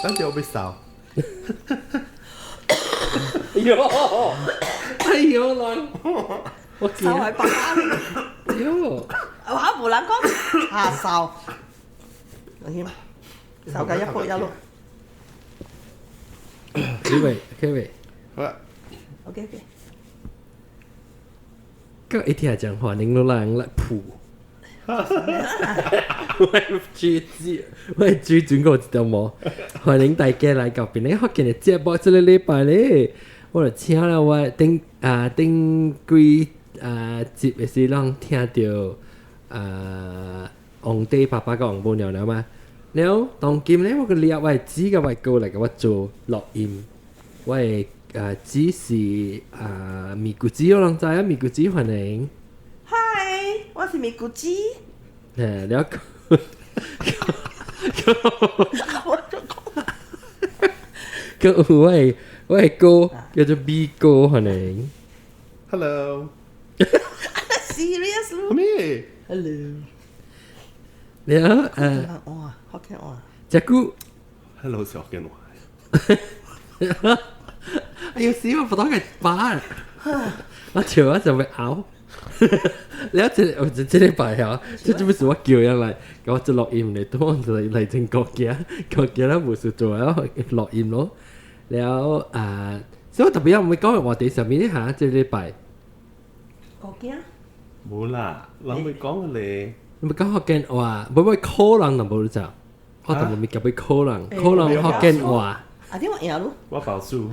咱就要扫。哎呦人，我見手係白啱。哎呦，話無人講下手，你手嘅一步一路。你喂，OK 喂，好啊， OK OK。ก็ไอที่จังหวะนึงโนลังละผู喂主轉過一條毛，歡迎大家來到邊咧福建嘅節目，這個禮拜咧，我就請了我頂幾集嘅時，讓聽到皇帝爸爸個黃母娘娘嘛，然後當今咧我個列我係指個我過嚟嘅我做錄音，我係指是咪咕子有人知啊？咪咕子歡迎。嗨，我是咪咕子。誒，แล้วก็我係哥，叫做 B 哥歡迎。 Hello， Serious 咯。咩 Hello。แล้ว哇，好聽哇。只股， ？Hello，小電話。哎呀死我不當係巴，我朝我就會咬。แล้วจะได้ไปเหรอจะไม่รู้ว่าเกี่ยวยังไงก็จะล็อกอินในตัวเลยถึงกอกเกียแล้วบุษตัวแล้วล็อกอินเนาะแล้ว所以特別唔會講話地上面啲嚇，即係呢排。國驚？冇啦，諗咪講你。你咪講福建話，唔會可能就冇就，我同咪夾俾可能福建話。啊，點解咯？我報數。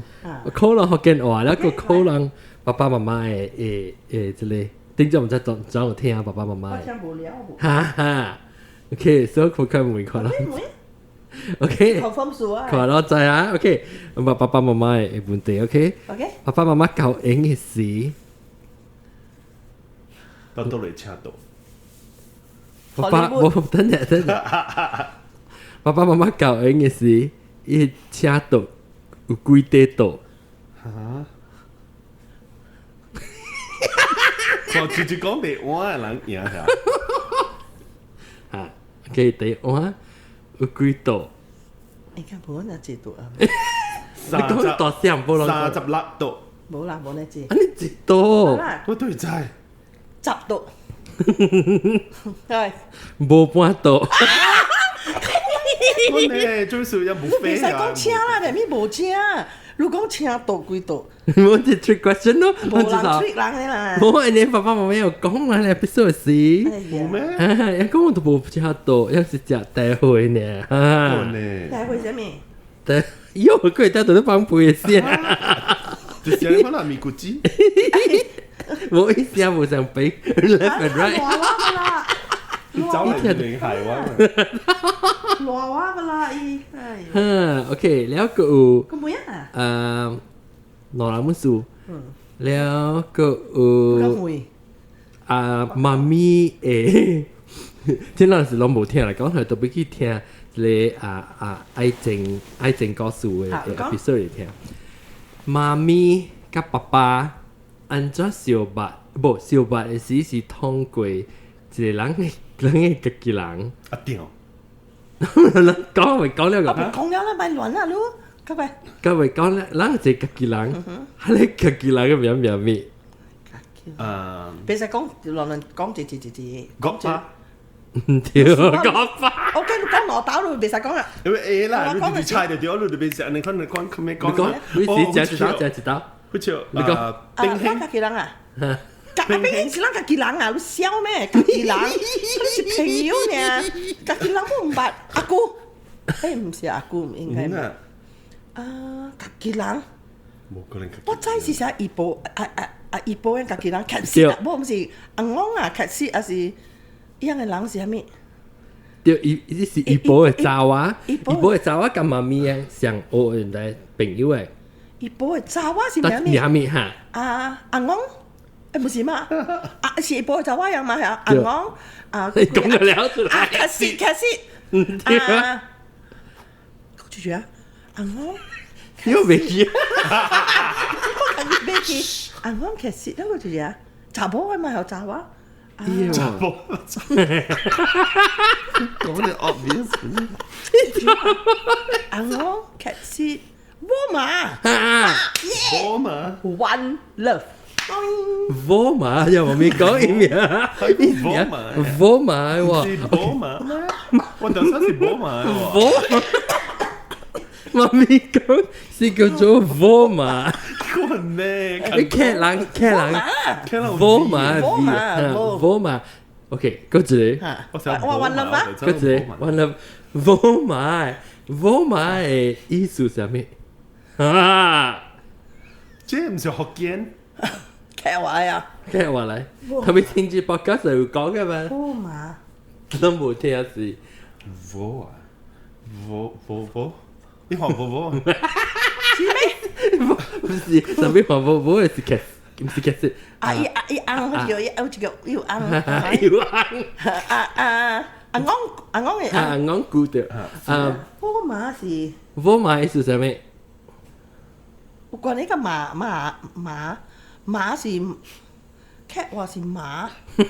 可能福建話，แล้วก็可能爸爸媽媽誒之類，點知唔知講我聽爸爸媽媽。我聽無聊。哈哈 ，OK，所以佢佢唔會可能。OK， 考分數啊。佢話我知啊 ，OK， 咁爸爸媽媽嘅問題 ，OK， 爸爸媽媽教英嘅事，到到嚟車度。爸爸冇等陣，爸爸媽媽教英嘅事，一車度有幾多度？嚇！我直接講俾我嘅人贏下。嚇，OK，第我有幾度？你看無那幾度啊？你講大聲冇咯？36度。冇啦，冇那幾。啊，你幾度？我對知。10度。係。冇半度。我呢最少有冇飛啊？唔使講車啦，你咪冇車。如果講車度幾度？我就 trick question 咯，冇人 trick 人嘅啦。冇，你爸爸媽媽有講啦，你 episode 時。冇咩？有講我都冇車度，有時只帶回呢。帶回什麼？帶，喲，佢帶到都放背先。就係可能咪咕子。冇意思啊，冇上背 left and right。你走嚟定係喎？挪話噶啦，咦，OK，แล้วก็咁每一นอนมุสูแล้วก็媽咪即係嗰陣時我冇聽嚟講，係特別去聽你愛情故事嘅 episode 嚟聽。媽咪กับ爸爸按照小白嘅時是通過一個人嘅自己人。啊屌！講咪講呢個。講咗啦，咪亂啦，咯，各位。各位講咧，人係自己人，係你自己人嘅名咩？別使講亂講字。講法。唔屌，講法。我驚講攞刀咯，別使講啦。因為啦，你哋猜就屌，你哋別成你講咩講？你講，你時隻刀。好似你講。冰兄。自己人啊？冰兄是咱自己人啊，你笑咩？自己人，你是朋友呢？自己人我唔捌，阿姑，唔是阿姑，應該唔。自己人。冇可能。我知是啥醫保醫保嘅自己人，確實啊，我唔是阿昂啊，確實啊是一樣嘅人是啥物？對，伊是醫保嘅查某，醫保嘅查某甲媽咪嘅上學原來朋友嘅。醫保嘅查某是咩名哈？阿昂。唔是嘛？是醫保嘅查某樣嘛？係阿昂你講得了出來。確實。講住啊，阿昂。又未記。我未記。阿昂確實，嗰個住啊，查甫係咪有查某？ Yeah. 講啲 obvious。cat seat，我嘛波嘛， ，one love。 vô mà giờ mà mình có ý nghĩa vô mà vô mà wow 是波嘛，我頭先是波嘛喎。 vô mà mình có是叫做 vô mà 個咩？你客人vô mà vô mà OK 嗰隻我想我one love啊嗰隻完了 vô mà vô mà 嘅意思係咩啊？即係唔是福建。cat 話呀，聽話嚟，係咪聽住 podcast 就會講嘅咩？我嘛，都冇聽下事。vô à vô，你話vô，是咩？唔是，上邊話冇係是劇，唔是劇是啊一啱好似有隻要啱，要啱阿安嘅啊，講古掉啊，我嘛是，我買是什麼？我講呢個馬是 cat 話是馬牌，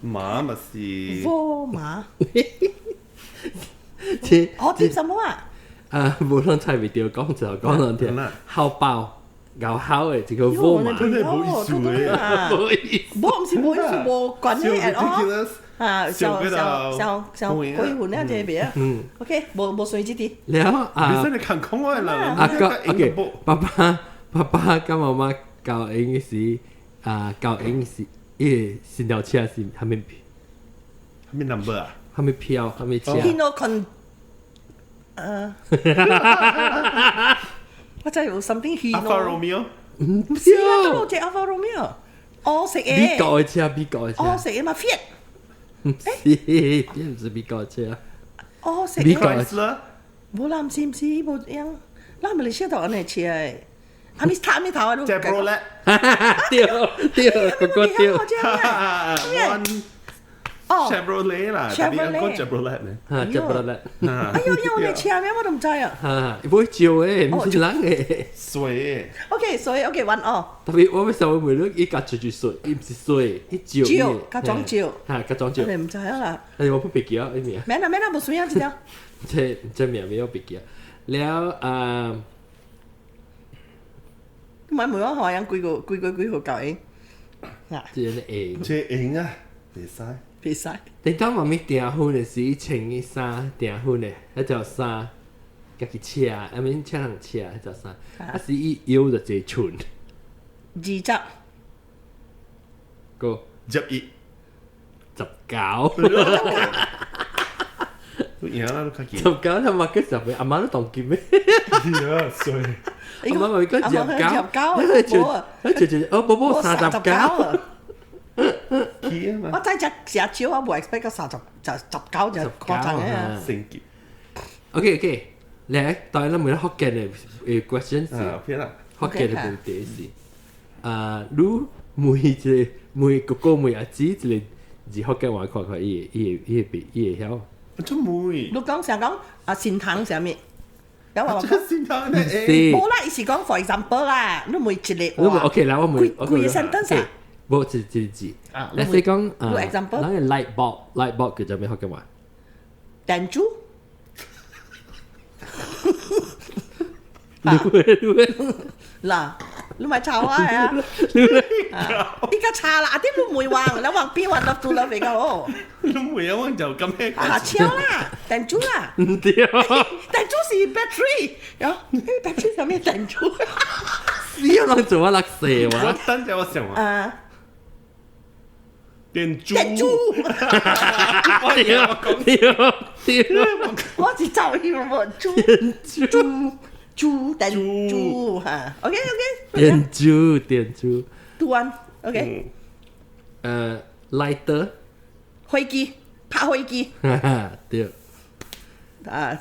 馬咪是我馬，即我點什麼啊？啊，無論睇 video 講就講兩條，烤包咬烤嘅這個我買，真係冇意思嘅，唔好意思，我唔是冇意思，我講呢 at all。 ridiculous。想鬼混那這邊，OK，冇水之啲，然後你啊真係看空我啦，啊個 OK，爸爸跟媽媽教英時啊教英時，新條車是係咪咩 number 啊？係咪票係咪車？ Hino con，我真係有 something Alfa Hino， Romeo。唔唔是啦，知嗰隻 Alfa Romeo，我食美嘅，國嘅車，美國嘅車，我食嘅嘛 Fiat，唔是，唔是美國嘅車，我食美國嘅， Chrysler。冇啦，唔是冇樣，嗱咪你車頭安尼車嘅，阿咪頭啊都， Chevrolet。掉，個個掉， One 哦， Chevrolet 啦，但係講 Chevrolet 呢？嚇，接不落哎呦，因為你車咩我都唔知啊嚇，唔會照嘅，唔是冷嘅。水，OK，所以 OK one 哦，特別我咪成日會攞依家住水，唔是水，一照照加裝照嚇，加裝照我。哋唔知啊啦，你我不別記啊，呢面，咩啦冇水啊，知道，即面沒有別記啊。แล้ว唔係每個學人幾個教英，嗱，即係誒，即係型啊，別晒。別晒，你當媽咪訂婚嘅時，穿嘅衫訂婚嘅，一條衫，家己車，啊咪車人車，一條衫，啊是伊腰就最寸， 20個11。 19，而家都卡見。 19他媽嘅時候，阿媽都當見咩？呀，水。阿媽咪講19，哦，寶寶39。Kia 嘛。我真係食少啊，冇 expect 個19就誇張嘅。成結。 OK，嚟，當然每個學嘅嘅 question 是。啊，OK 啦。學嘅嘅問題是，如每個每阿姊一個字學嘅話，佢伊會曉。做妹。你講成講啊，善堂上面有話真係先睇咧。冇啦，伊是講 for example 啦，你每一個如果 OK 啦，我每幾個 sentence 啊？冇字字。啊你先講example 嗱個 light bulb 叫做咩學嘅話？彈珠嗱，你咪炒啊！依家炒啦，啲都唔會話，你話邊話得到啦比較好。都沒有就咁咩？啊，超啦，彈珠啦，唔對，彈珠是 battery，有 battery 上面彈珠。死人做乜甩蛇我話？等陣我想話，啊，電珠。彈珠，我是造诣喎，彈珠嚇，OK，電珠， do one，OK， lighter，飛機，拍飛機，對，啊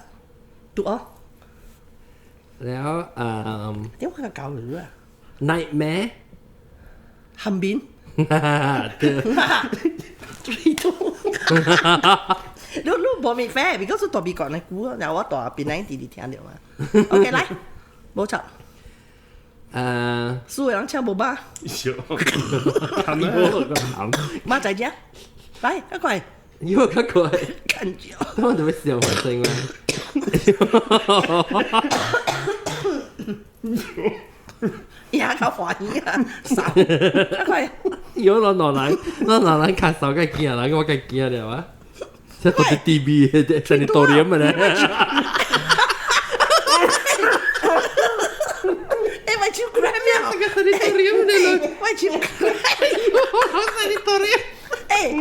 ，do 哦，แล้ว點解個教女啊？ nightmare，後面。對， 3 Lu冇咪 fair，because 我特別講你估，然後我大邊嚟啲聽到嘛。OK，來，冇錯。输的人请无吧，有，他们我个喊，妈在家，来，快你有看过？看住。我怎么笑反正啊？伊还较欢喜啊，少，快，有老人看手个惊人，我个惊了啊！这都是 DB 的，这你多年嘛呢？哎，我手 grab 了，这个是你多年嘛呢？我手 grab，我是你多年。哎，我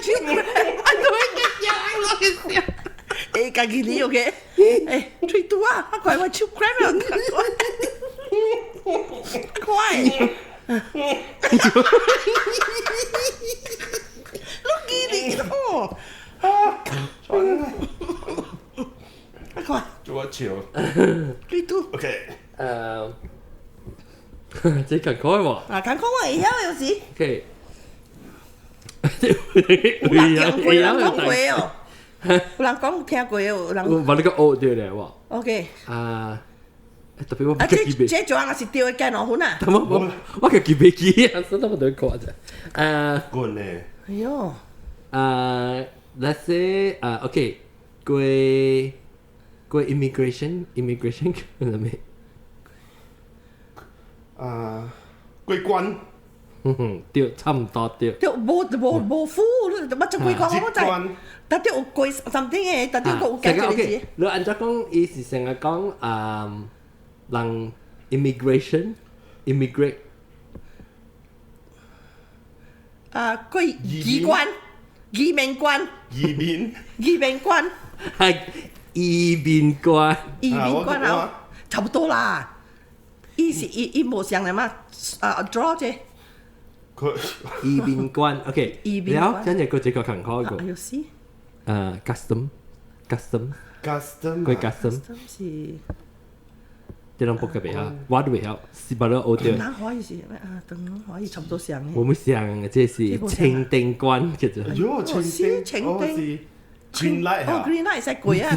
手 grab，啊，我个笑，我个笑。哎，家己你 OK？哎，吹拄啊，快我手 grab 了，快！你记你哦，快，做我笑。吹拄。 OK，这赶快喎。啊，咁講我會曉有時， OK。有人講過，有人講過哦，有人講聽過哦，有人我把那个 O 掉了喎。 OK。特別我啊，不記得。這種是對嘅雞腦粉啊。但我個記唔記啊？所以我都講啫。滾呢？哎呦， let's say OK，過 immigration 叫咩咩？歸關。對，差唔多對。對冇苦，乜就貴講我就，但係有貴 something 嘅，但係有計嘅字。你按照講，伊是成日講人 immigrate 啊，貴移關、移民關、移民。移民關、係移民關。移民關啊，差不多啦。伊冇上嚟嘛？啊 draw 啫。佢移民關 OK，移民關了，跟住佢這個更好一個有時custom，佢 custom，是。這種不可別啊，我都袂曉，是把它學掉。等可以是咩啊？等可以差不多上嘅。我們想這是清定關叫做。喲，清丁，我是 green light 哦啊， ，green light 係貴啊，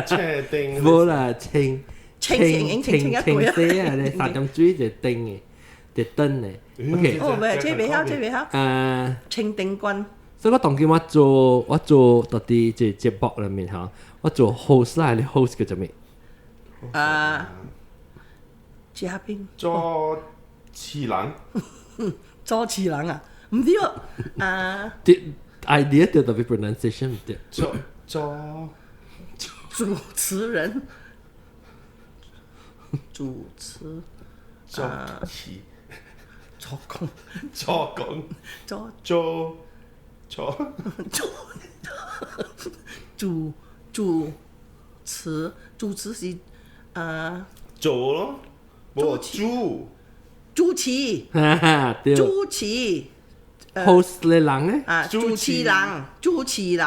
車丁。冇啦，清清一句啊。色啊，你三點水就燈嘅，就燈嘅。OK，哦，唔係，這未曉，這未曉。清定軍。所以我當今我做到啲即節目裏面嚇，我做 host 啦，你 host 叫做咩？嘉賓。做次郎。做次人啊？唔知喎。啲 idea 對特別 pronunciation 唔對。做主持人。主持。做詞。做工。做工。做主持是做咯，冇主持。哈哈，對。主持。 host 嘅人咧，啊，主持人。主持，對，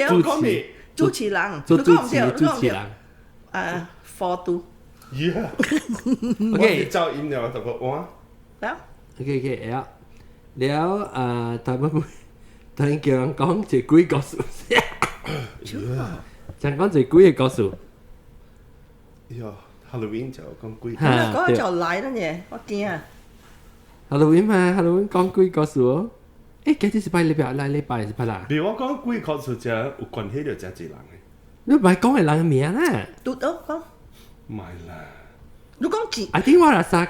我講咩？主持人。做主你講唔對，持你講唔對。人。 for do。 Yeah。 OK，我照音了，大哥，哇！แล้ว OK，แล้วตอนเมื่อตอน叫人講就幾個數，想講就幾個數。喲 ，Halloween 就講鬼。嗰個就嚟啦嘢，我驚啊！ Halloween 嘛，Halloween 講幾個數哦？誒，今日是拜禮拜，來禮拜是拜啦。比如我講鬼確實就有關係就真濟人嘅。你唔係講係人嘅名啦。讀到講，唔係啦。你講字。 I think 我係實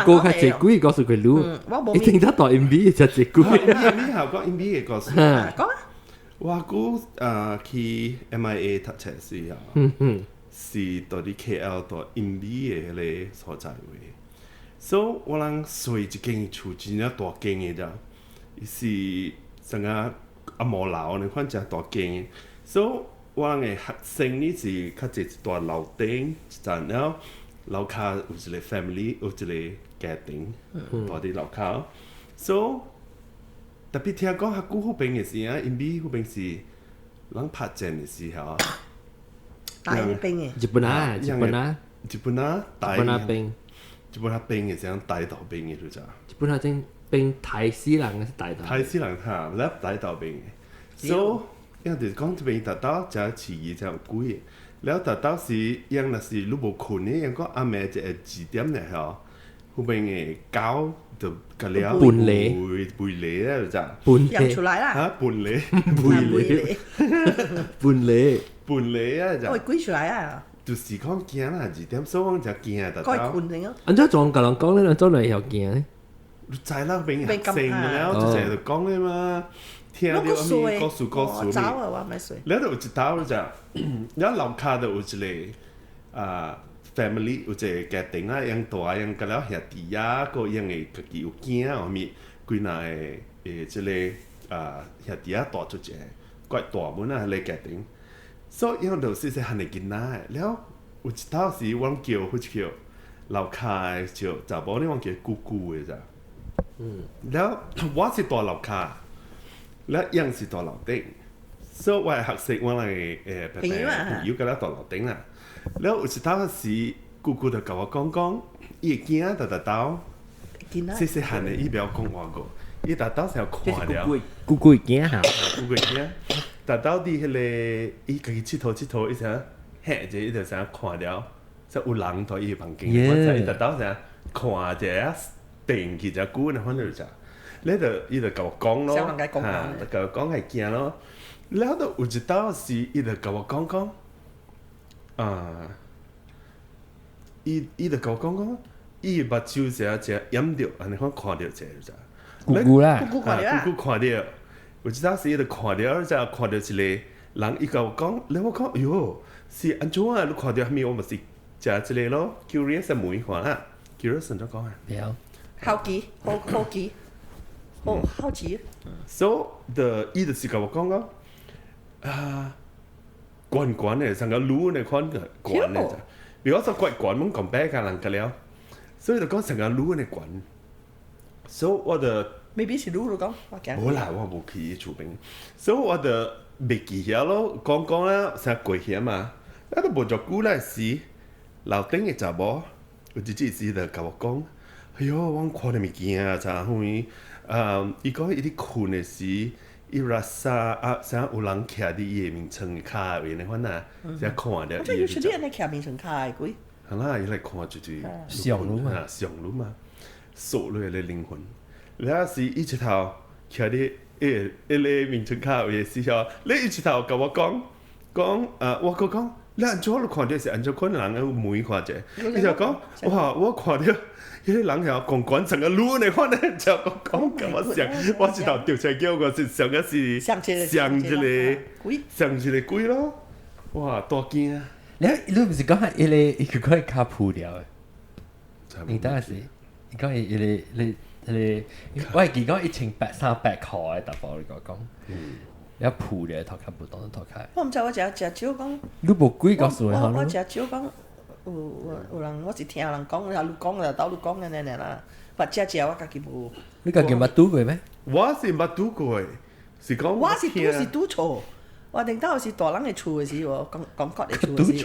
個個係幾個數佢錄，一定得到 MV 就幾個。你後講 NBA 嘅故事。講啊！我估去 MIA 讀冊時啊，是到啲 KL 到 NBA 嘅所在位。所以我諗睡一間厝真係大間嘅咋，是成個阿毛樓你看真大間嘅。所以我諗嘅學生呢是較一大樓頂，然後樓下有一個 family， 有一個家庭，大啲樓下。所以特別聽講學古嗰邊嘅時啊 ，NBA 嗰邊是人拍戰嘅時候，大兵嘅。日本啊，日本啊，日本啊，大日本啊兵，日本啊兵嘅時候大道兵嘅就。日本啊正兵泰斯人嘅大道。泰斯人嚇，叻大道兵嘅。所以因為講這邊達到就遲疑就貴， แล้วแต่當時ยัง那是你無困呢，ยังก็阿妹就係字點嚟嗬，後邊嘅膠就個了背咧就半養出來啦，嚇半咧半咧啊就，我歸出來啊，就是講驚啦字點，所以講就驚得該到。困定咯。安怎撞甲人講咧，安怎嚟又驚咧？你知啦，邊學生แล้ว就成日講咧嘛，聽到阿咪告訴早啊，我咪睡。แล้ว就有一道就，แล้ว樓下就有一個family 有一個家庭啊，樣大樣個了兄弟啊，個樣嘅家己有囝啊，後面幾若誒即個兄弟啊大出一個大門啊，個家庭，所以樣就細細漢嘅囡仔，แล้ว有一道是我叫好似叫樓下嘅叫查某呢，我叫姑姑嘅咋，แล้ว我是大樓下，แล้ว樣是大樓頂。所以我係學識我係朋友嘅啦，大樓頂啦。แล้ว有一道是姑姑就甲我講，伊個囝就到細細漢嘅，伊不要講話個，伊到時候看了，姑姑驚嚇，姑姑囝，到啲迄個伊家己佚佗，伊想嚇者，伊就想看了，即有人在伊房間，我知伊到時候看者定佢只姑呢，反正就，你就伊就甲我講咯，甲我講係驚咯。แล้ว都有一道是伊就甲我講，伊就甲我講，伊目睭只掩着，安尼看到者就，姑姑啦，姑看到，有一道是伊就看到一個人，伊甲我講，然後我講，喲，是安怎啊？你看到咩？我咪是食一個咯 ，curious 問伊看啦 ，curious 怎講啊？了，好奇，好奇。So the 伊就是甲我講講。慣嘅，成個擼嘅款嘅慣嘅咋。如果說慣冇講白個人個了，所以就講成個擼嘅慣。所以我就未必是擼咯講，我驚。冇啦，我冇去厝邊，所以我就未記曉咯。講啦，成過險嘛，我都冇做久啦時，樓頂嘅查某，有一時就甲我講，哎喲，我看到物件啊，咋會？伊講伊啲困嘅時。伊拉沙啥有人徛伫伊個名稱卡位呢款啊，才看了。我這有時啲人嚟徛名稱卡嘅鬼。係啦，伊來看就上路嘛，上路嘛，鎖落個靈魂。然後是伊一頭徛伫個名稱卡位嘅時候，你伊一頭甲我講，我講，你安怎看到是安怎款人嘅門看者？伊就講，哇，我看到。迄個人係講成個擼嚟看咧，就講咁我想，我一頭調出來叫個是上個是上一個鬼咯，哇大驚啊！你唔是講係伊個佢卡鋪了誒？你等下先，你講伊我係記講1800-300塊嘅大包你講，你鋪了頭卡不當頭卡。我唔知我食少講，你無鬼告訴我我食少講。有人我是聽人講，你講就到你講嘅呢啦。或者我家己無。你家己捌拄過咩？我是捌拄過，是講我是拄錯。我頂到是大人嘅厝嘅時，我講覺嘅厝嘅時。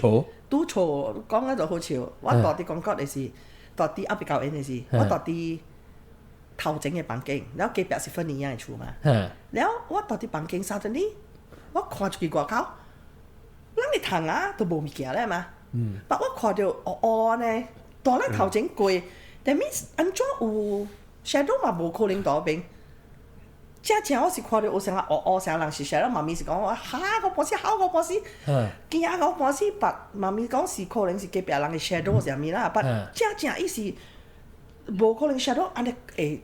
拄錯講咧就好笑。我大啲講覺嘅時，大啲阿比較遠嘅時，我大啲頭整嘅房間，然後隔壁是分一樣嘅厝嘛。然後我大啲房間三陣呢，我看出去外口，人哋行啊都無物件咧嘛。但我看到呢，大人頭前過，但係安怎有 shadow 嘛無可能到邊？正我是看到有成個成人是 shadow，媽咪是講我嚇我半死，嚇我半死，驚我半死，但媽咪講是可能是隔壁人嘅 shadow 是咪啦？但正伊是無可能 shadow，安尼人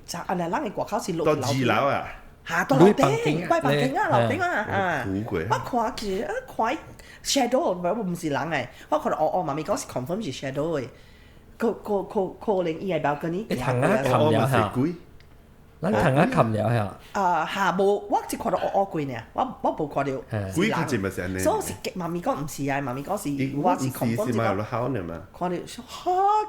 嘅外口是落到二樓啊！嚇到樓頂，怪房頂啊，樓頂啊！我看佢看。shadow 唔是人誒，我看到媽咪講是 confirm 是 shadow 誒，可能伊係包嗰啲。你藤啊冚了嚇，咱藤啊冚了嚇。下無，我只看到鬼呢，我無看到。鬼佢真係安尼。所以是媽咪講唔是啊，媽咪講是我是 confirm 是講。看到嚇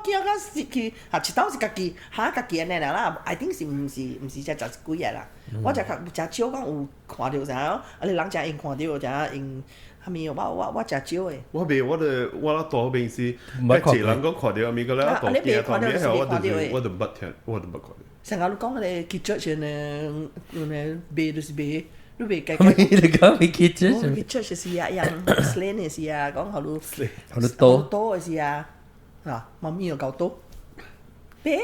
驚個是佢嚇，一刀是家己嚇家己安尼啦，I think 是唔是只就是鬼嘢啦。我就少講有看到啥，你人真應看到就應。係咪？我食少誒。我大邊是，一人講看到，咪個咧大驚，我都捌看到。成日都講嗰啲結著上誒，誒白就是白，你未計咪你講咪記住，我去 church 嘅時啊，人 Muslim 嘅時啊，講好多多嘅時啊，啊，媽咪又夠多。你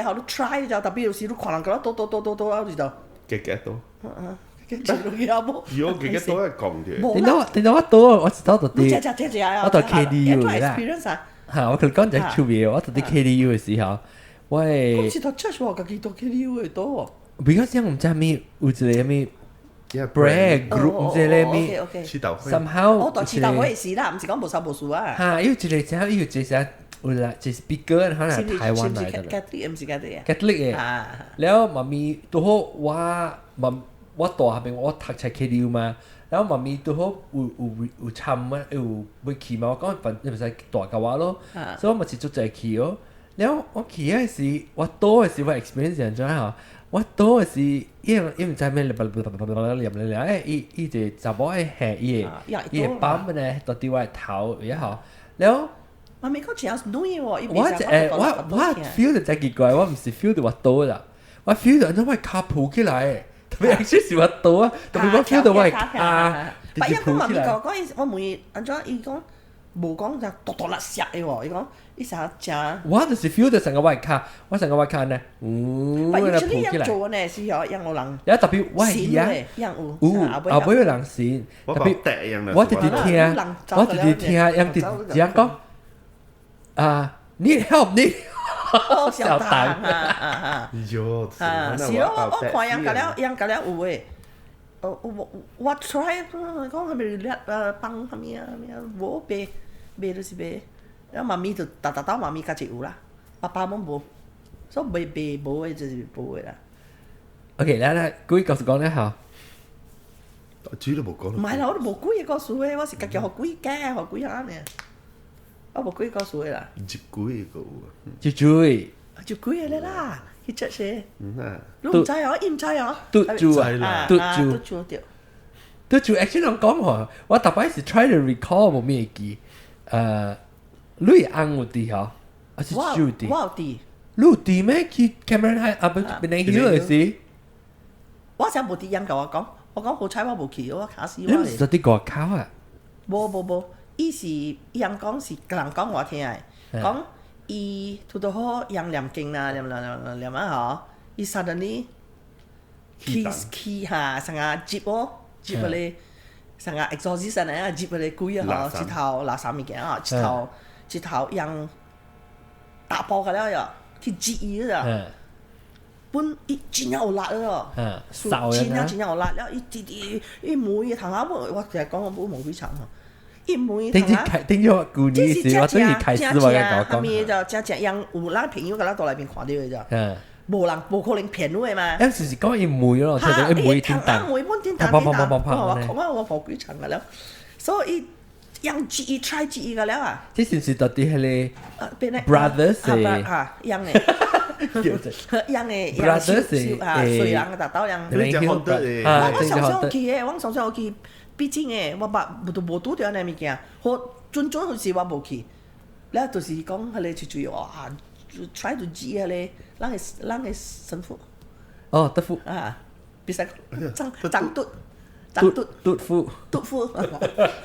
好，你 try 就特別有時你看人嗰多，我就幾多？跟住你有冇？如果幾多係講嘅，你攞我多，我知道到你啲，我到 KDU 啦，嚇我佢講就係出面，我到啲 KDU 嘅時候，喂，咁是到 church 喎，自己到 KDU 嘅多。because 因為唔知咩有一個咩 brand group 唔知咧咩，somehow 我到遲到嗰時啦，唔是講無收無數啊。嚇，有一個時候有一個有啦，就 speaker 可能係台灣嚟嘅。Catholic 唔是 Catholic 啊。Catholic 嘅，แล้ว媽咪都好我大下邊我讀喺 KDU 嘛，แล้ว媽咪都好有參啊，有會去嘛，我講份你唔使大嘅話咯，所以我咪是做就係去咯。แล้ว我去嗰時，我多嘅時我 experience 人咗嚇，我多嘅時因唔知咩誒，依隻就冇係係依ปั๊ม咧，到啲位頭然後，แล้ว媽咪講前有女喎，我 feel 到真奇怪，我唔是 feel 到我多啦，我 feel 到因為卡抱起來，特別係是我多啊，特別我 feel 到我係卡，但因為媽咪講嗰陣，我問安怎伊講無講就獨立石嘅喎，伊講伊成日正。我就是 feel 到成個我係卡，我成個我卡呢，但係呢樣做呢是有人有人，有特別我係啊，後尾有人線，特別我直接聽人哋講。need help need 小蛋喲，是咯，我看人隔了有誒，我 try 講係咪叻幫係咪啊？冇賣就是賣，然後媽咪就打媽咪家己有啦，爸爸冇冇，所以賣冇誒就是冇誒啦。OK，嚟，佢告訴講咧嚇，主都冇講。唔係啦，我都冇幾個數誒，我是家己學幾間學幾下呢。我冇幾個數啦，接幾個啊？接追，接幾個啦，去出些。你唔知哦，唔知哦。嘟住啊，嘟住對。嘟住 ，actually 我講喎，我特別是 try to recall 冇咩記，你啱有啲嗬，還是住啲？我有啲。你有啲咩？去 Cameron High 啊，邊個去時？我想冇啲人同我講，我講好彩我冇去，我卡死我。你唔是啲國考啊？冇。伊是人講是人講我聽誒，講伊拄到好人念經啦，念啊吼，伊 suddenly 去下成日接嗰啲成日 exorcism 啊，接嗰啲鬼啊吼，一頭垃圾物件啊，一頭人打爆佢了喲，去接伊啦，本伊真有力咯，真有力了，伊每日頭下我成日講我冇幾長吼。一模一樣啊！聽咗故事時，我中意睇思維嘅講。後面就正人有咱朋友嘅咱到內邊看到嘅咋。無可能騙你嘅嘛。有時是講一枚咯，即係一枚天蛋。一枚本天蛋。我學幾長嘅了，所以人記憶 try 記憶嘅了啊。即係是到底係你 brothers 嘅人嘅。人嘅 brothers 嘅水人嘅達到人。你就學得誒。我上上去。畢竟誒，我冇拄着安尼物件，我準有時我無去，แล้ว就是講迄個就哇 ，try to 記迄個，咱嘅神父。哦，德父。啊，比賽張嘟父。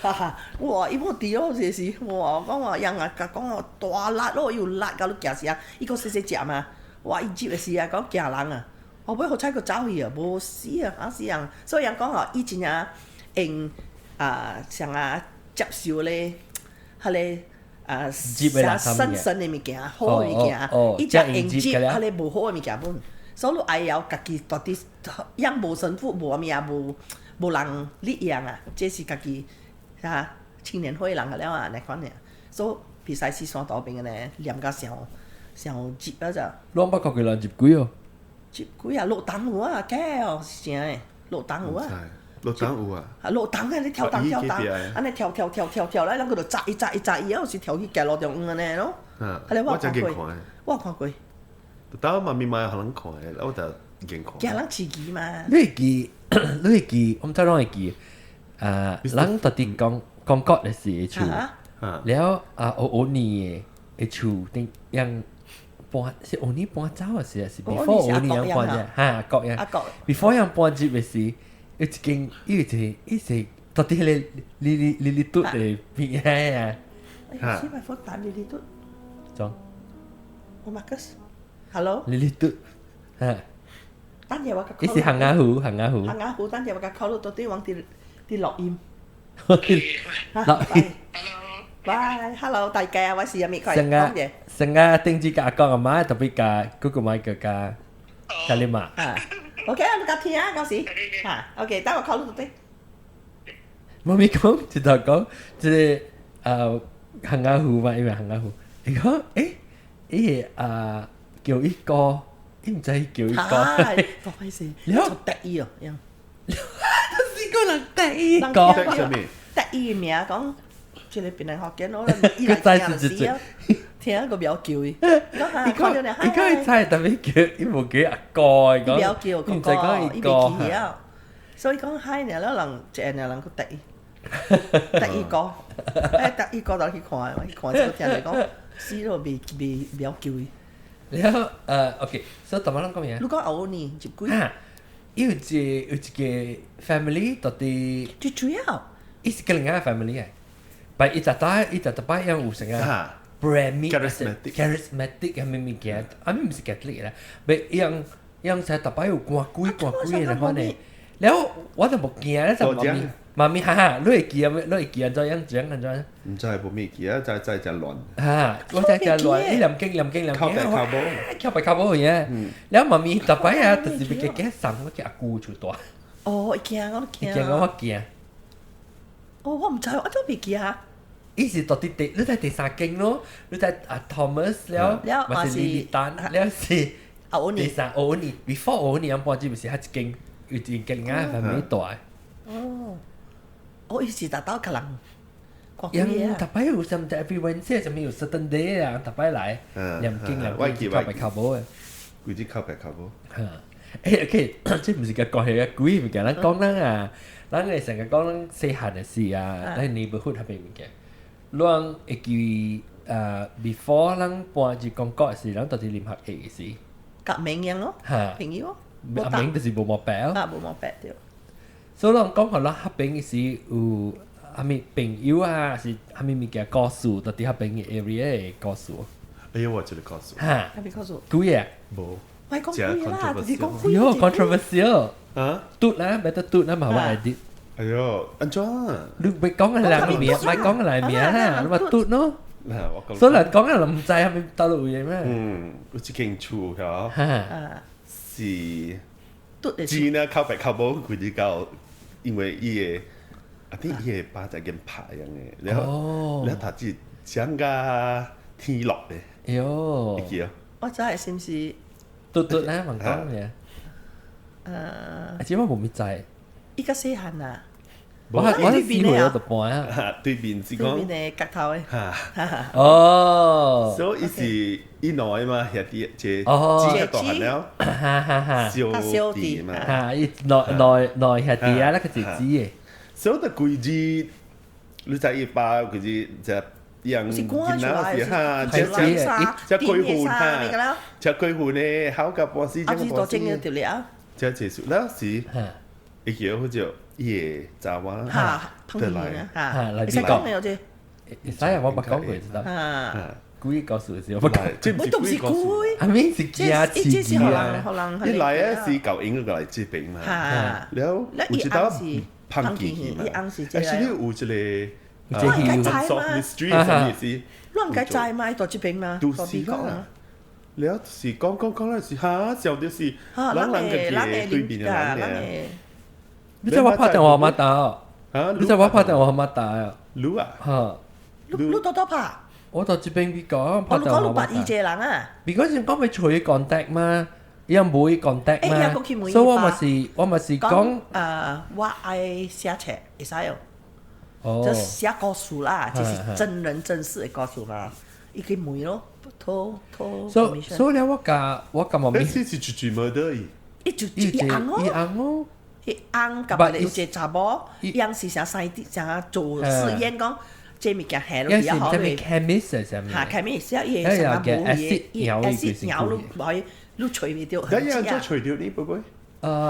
哈哈，哇！伊冇啲咯，是哇，講話人啊，講話大辣咯，要辣到你驚死啊！伊個細食嘛，哇！伊接嘅時啊，講驚人啊，後尾好彩佢走去啊，無死啊，嚇死人！所以人講話以前啊。像接受咧，迄個新神嘅物件，好嘅物件，伊只迎接迄個無好嘅物件本，所以愛要家己到底，因無神父無咩啊，無人力量啊，這是家己嚇青年會人個了啊，嚟款嘅，所以比賽是山道邊嘅咧，念甲上接啊咋？你捌講佢人接幾哦？接幾啊？落檔有啊，假哦，是正誒，落檔有啊。落檔有啊！落檔啊！你跳檔，安尼跳咧，咱佢度扎伊，有時跳去架落中央安尼咯。我看過，我看過。但我媽咪買互人看誒，我就見看。驚人刺激嘛？你會記，我唔知啷會記。人特定講國嘅事嘅處，แล้วโอนี่嘅處定樣搬，是โอนี่搬走嘅事，是 before โอนี่樣搬啫，嚇國樣。before 樣搬接嘅事。一間一時到底你嘟嚟邊啊？哎，先咪放蛋你都，裝我 Marcus，hello，你嘟嚇，等陣我個一時行牙虎，行牙虎，等陣我個 call 到底往啲錄音，錄音。拜，hello 大家，我是阿咪佢講嘢。Sengaja tinggi kat akak ramai tapi kat kuku mai ke kalima. OK，你夾聽啊嗰時嚇，OK，等我 call 到底。Mami kong cerita kong jadi hangahu mai mai hangahu. Iko kiểu ít co, em chơi kiểu ít co. Không phải gì. Cho tệ ý rồi, em. Gì cô là tệ ý co. Tệ ý名講，即係邊人學嘅，我哋依嚟聽就死啊！聽個表叫伊，你講猜特別叫，伊冇叫阿哥，表叫哥哥，伊未記啊。所以講嗨呢，人正呢人個特意，特意歌，特意歌就去看，去看就聽你講，死咯未表叫伊。然後OK，所以同埋諗講咩？如果牛年接幾？有一個 family 到底最主要，伊是個另外 family 嘅，但伊就擺樣有成啊。Brand charismatic 係咩物件？啊，唔是 Catholic 啦，但樣成特擺有掛龜嚟講呢。แล้ว我就冇見咧，就媽咪哈，你會見咁樣？唔知係冇咩見啊，就亂。嚇，我就亂，你臨靠ไป嘢。แล้ว媽咪特擺啊，就是俾佢สั่งว่า佢阿姑出多。哦，驚我驚。哦，我唔知，我都未見啊。伊是到底你睇第三間咯，你睇Thomas แล้ว咪是李丹，แล้ว是第三歐尼 ，before 歐尼咁半隻咪是一間有一間啱係咪大？伊是達到可能。yang tapi有some every Wednesday 就沒有 certain day 啊，特別來兩間靠ไป靠波嘅，佢啲靠ไป靠波。OK， 即係唔是個講係個鬼物件，咱講咱啊，咱係成日講咱細漢嘅事啊，咱 neighborhood 係咩物件？咱會記before 咱搬住講國嘅時，咱到底聯合嘅時，革命樣咯，朋友。阿明就是冇毛病。冇毛病對。所以咱講下咱合併嘅時有。係咪朋友啊？是係咪物件告訴到底合併嘅 area 嘅告訴？哎呀，我這裡告訴。嚇？係咪告訴？幾啊？冇。喂，講幾啦？你講幾？喲 ，controversial。啊？嘟啦 ，better 嘟啦，嘛話 edit。哎呦，安怎？你咪講個嚟名，咪講個嚟名啦，你咪嘟咯。我講。所以人講個唔知係咪大陸嘢咩？有一間厝嚇。是。嘟嘅。只呢靠北靠波佢哋搞，因為伊個。啊！啲嘢把就咁排樣嘅，你頭先講個天落嘅，喲，你記啊？我真係是唔是？嘟咧，問講嘅。只不過冇咩制。依家細漢啊！我對面咧就搬啊，對面是講。對面嘅角頭嘅。哦。所以是以內嘛，係啲即係大漢了，小弟嘛。嚇！依內係啲啊，那個姐姐嘅。所以佢啲你在一把佢啲就樣見啦，是哈，只鬼魂哈，只鬼魂咧，好個半時，只個半時，只結束啦，是，一叫好似夜雜話，對嚟，嚟邊講嘅啫，所以我冇講過知道，鬼告訴你，我冇講，我都唔是鬼，係咪是假詞字啊？一來啊是舊英嗰個嚟接病嘛，แล้ว我知道。碰見伊啱是這樣。actually 有一個unsolved mystery 什麼意思？亂解債嘛，大隻病嘛，大鼻講啊。แล้ว是講咧是嚇，就就是人嘅對面嘅人嘅。你知我拍電話乜打？你知我拍電話乜打啊？รู้啊？嚇，你多拍？我大隻病佢講拍電話乜打？我8二隻人啊。because 你講咪隨意 contact 嘛？伊冇 contact 嘛，所以我咪是講我愛寫冊，會使哦。就寫故事啦，就是真人真事嘅故事啦。伊去問咯，拖。所以咧，我咁冇。但是是絕冇得伊。伊紅哦，伊紅咁你有隻查某，伊紅是想細啲，想做實驗講。這物件係咯，比較好嘅。chemist 係咪？嚇 chemist，伊係成日冇嘢，acid 咬你可以，你除唔掉。咁樣就除掉呢，寶貝。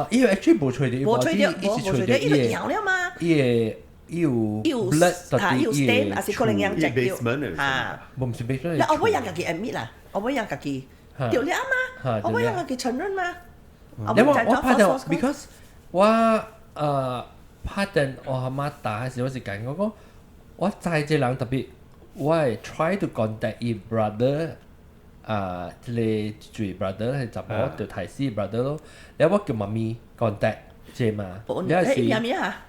伊 actually 無吹到，無吹到，伊是無吹到，伊就搖了嘛。伊有 blood 有 stain，還是可能樣隻basement 嚇。唔是 basement。你我讓自己 admit 啦，我讓自己掉了嘛，我讓自己承認嘛。因為我拍到 because 我拍到我阿媽打嘅時候，我是講嗰個，我在這人特別，我係 try to contact 伊 brother。即係最 brother 係集我條提示 brother 咯，然後我叫媽咪 contact 啫嘛，你係咩啊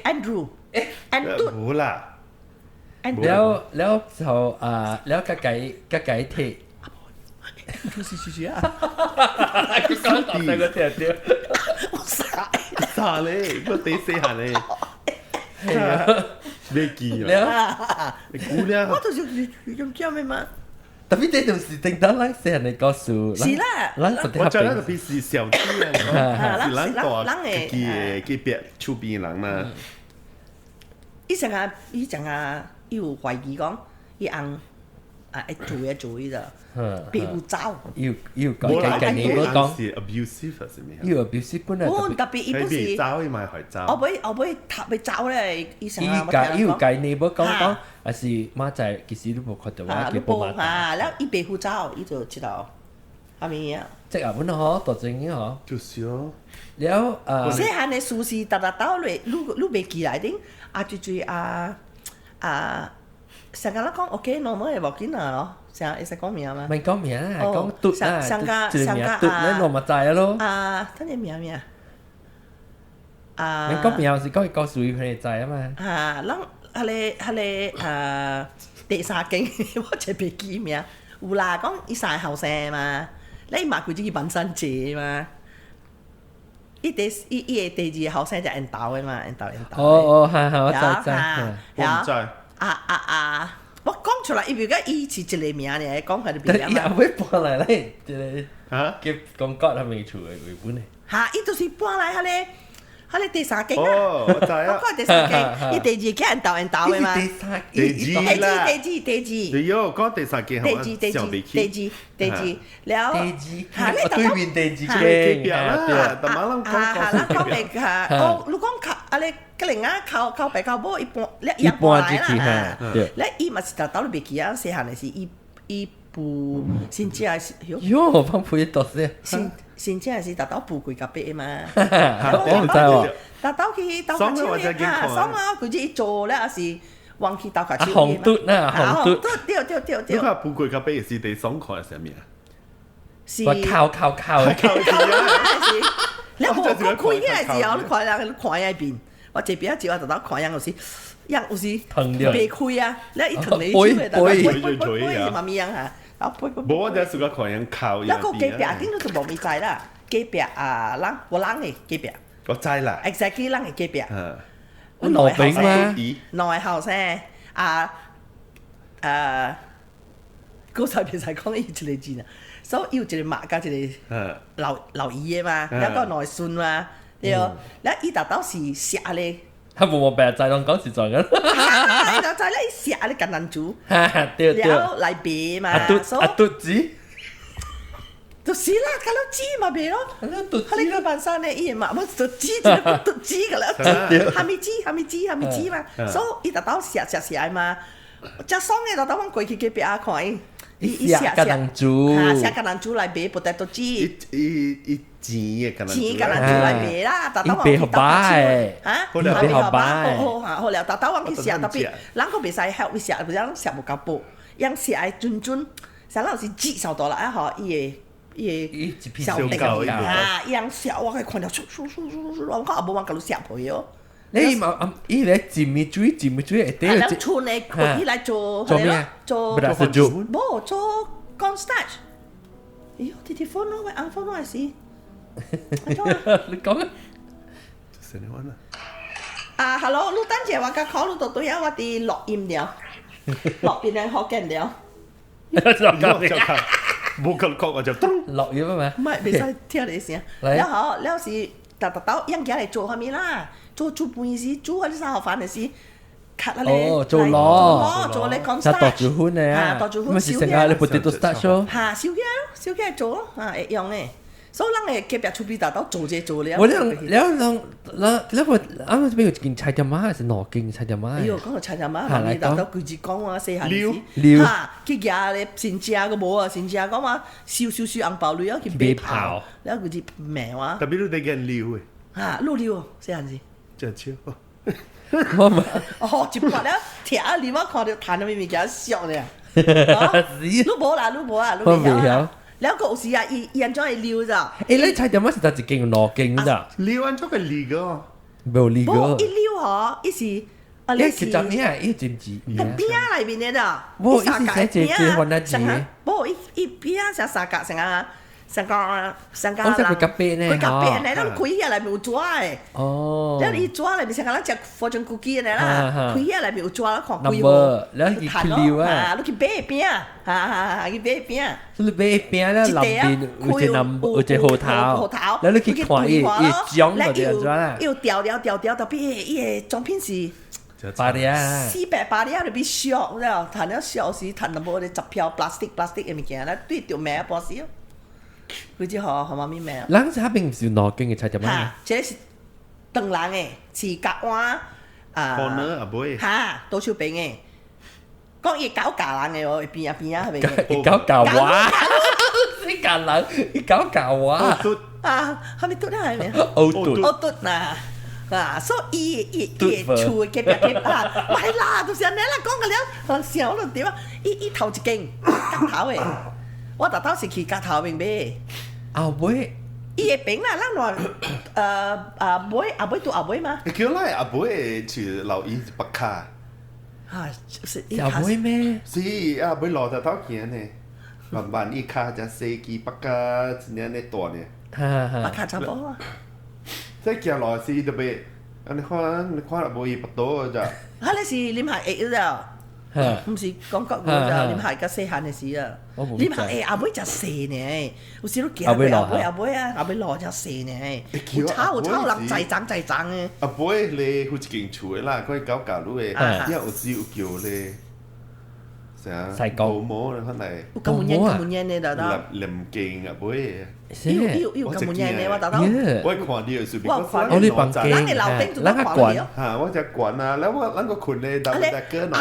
？Andrew，冇啦，แล้ว就แล้ว個計貼，是啊，佢講到成個條條，我傻咧，個地死下咧，咩記啊？你估咧？我就是用叫咩嘛？tapi dia tu si ting dah lang saya nak kau su. Sila.我知啦，特別是小啲啊，是咱大嘅別出邊人嘛。伊成日有懷疑講，伊翁做伊就被污糟。要講你嗰講是 abusive 係咩？要 abusive 本來特別伊不是糟，伊咪係糟。我俾塔被糟咧，伊成日要計你嗰講，還是媽仔其實都冇看到話叫報嘛。แล้ว伊被污糟，伊就知道係咪啊？即係本來嗬，多正嘅嗬。就是咯。แล้ว細漢嘅事是達到嚟，你未記來定？最成日咧講 OK， 我冇係冇見啊咯。成日會識講名嘛？唔係講名啊，講嘟啊，字名嘟咧，我咪知咯。睇你名咩啊？唔講名是講告訴佢哋知啊嘛。人係第三間，我就未記名。有啦，講伊三後生嘛，你嘛佢自己本身姐嘛。伊嘅第二後生就引導嘅嘛，引導。哦，係，我知。我唔知。我講出來，因為伊是一個名嚟，講佢哋別名嘛。但係會搬來咧，即係叫講國係未出嘅原本咧。嚇！伊就是搬來佢哋第三間啊。哦，我知啊。講第三間，伊第二間引導嘅嘛。第二。你有講第三間係嘛？第二，了。嚇！你對面第二間啦，但馬龍講你講你個另外靠北靠波一搬來啦。咧伊嘛是達到你別記啊，細漢嘅時伊步先至係喲，放配多些。先至係達到步幾個筆嘛。我唔知喎。達到佢到個超嘢啊，爽啊！佢自己做咧，是忘記到個超嘢嘛。紅嘟啦，紅嘟。對。你話步幾個筆是第爽快係咩啊？是。靠。你我開嘅時候，你看一邊。我這邊就話達到看樣有時被開啊！你一騰你出嚟，但係背是媽咪樣嚇，然後背。冇我就係個看樣靠。一個隔壁點都就冇咪知啦，隔壁人我人嘅隔壁。我知啦。exactly 人嘅隔壁。羅炳嘛，內後生嗰時別使講伊一個字啊，所以有一個媽加一個老姨嘅嘛，一個內孫嘛。對，แล้ว伊達到是寫咧，他冇白仔當講是在嘅，伊就在咧寫咧橄欖珠，對，แล้ว來別嘛，阿嘟子，就是啦，橄欖枝嘛別咯，佢哋基本上咧伊嘛冇嘟枝就嘟枝㗎啦，係咪枝嘛，所以伊達到寫嘛，只爽嘅達到我過去隔壁啊看伊寫橄欖珠，寫橄欖珠來別potato枝，伊錢嘅橄欖珠，橄欖珠來別啦，達到我去到買，好了，達到我去寫特別，人個別使 help 寫，唔樣寫唔夠薄，樣寫準，成日是至少多啦，啊嗬，伊小定啊，樣寫我係看到，我講阿冇往嗰度寫配哦。你嘛，伊嚟煎米水一啲。係啦，村嚟佢伊嚟做咩啊？做冇做 cornstarch。咦，我啲 phone 咯，喂，iPhone 咯係是。你講啊。成日玩啊，hello，你等陣我甲 call 你到對啊，我哋錄音了，錄音了，學緊了。冇咁講我就錄音啊嘛。唔係，未使聽你聲。แล้ว是達到樣嘢嚟做下面啦。做半時，做嗰啲三號飯嘅時，cut 下你，做你講曬，剁住款咧，剁住款，咪是成日你 potato starch 咯，嚇，燒雞做咯，嚇，一樣嘅，所以咱嘅隔壁厝邊大刀做這做了。我แล้ว個啱邊有件菜條媽還是羅經菜條媽？哎呦，講到菜條媽，後面大刀佢只講話細漢時，嚇，佢夾咧先食個冇啊，先食講話燒紅包女啊，佢俾泡，然後佢只命話。特別都得見溜嘅。嚇，溜溜細漢時。真超。我唔哦，一拔了，聽啊！你我看到彈到咪咪叫笑咧。死！你冇啦，你我未曉。แล้วก็有時啊，伊安怎會溜咋？你菜條媽是一件羅經咋？溜安怎個溜個？冇溜個。冇一溜嗬，伊是啊，你其實咩啊？伊知唔知？個邊裏面嘅咋？冇，伊是寫這換一字。冇，伊邊成三角成啊！上個我識佢夾邊呢？佢夾邊呢？咱開起來面有紙誒。哦。咱伊紙裏面成個咱食fortune cookie 嘅啦，開起來面有紙啦，看幾號。然後佢溜啊。你去買餅，去買餅。你買餅啦，南邊有隻荷頭，然後你去看伊漿嗰啲咗啦。又調，特別伊個裝品是。八粒啊，400粒就比小，你知道？彈了小時彈到冇啲十票 plastic 嘅物件啦，對條命波死。佢只學媽咪命。咱這邊唔是羅經嘅菜條媽。嚇，這是鄧人嘅，是夾碗啊。corner 啊妹。嚇，倒手邊嘅。講伊搞人嘅喎，邊啊係咪？伊搞話，你搞人，伊搞話。啊，係咪嘟啊係咪？歐嘟啊！啊，所以伊厝嘅隔壁啊，唔係啦，就是安尼啦，講個了，可笑咯點啊？伊頭一間夾頭誒，我特頭是去夾頭邊買。阿妹，伊嘅餅啦，咱阿妹讀阿妹嘛？叫嚟阿妹去留意北卡。嚇，就是阿妹咩？是阿妹落特頭見呢，慢伊卡就四季北卡真係呢大呢。北卡差唔多啊。即係落是特別，你看阿妹不多咋？嚇，你是啉下egg咋？唔是講國語咋？啉下個細漢嘅事啊！啉下誒阿妹就細呢，有時都見阿妹啊，阿妹落就細呢，有炒人滯長嘅。阿妹你好似勁厝啦，佢搞路嘅，因為有時有叫咧。細個冇你可能有咁悶嘢呢，大刀。林勁啊，妹。有咁悶嘢呢，我大刀。我看啲數邊個？我呢房間，咱個滾嚇，我只滾啊，แล้ว咱個群咧，但係個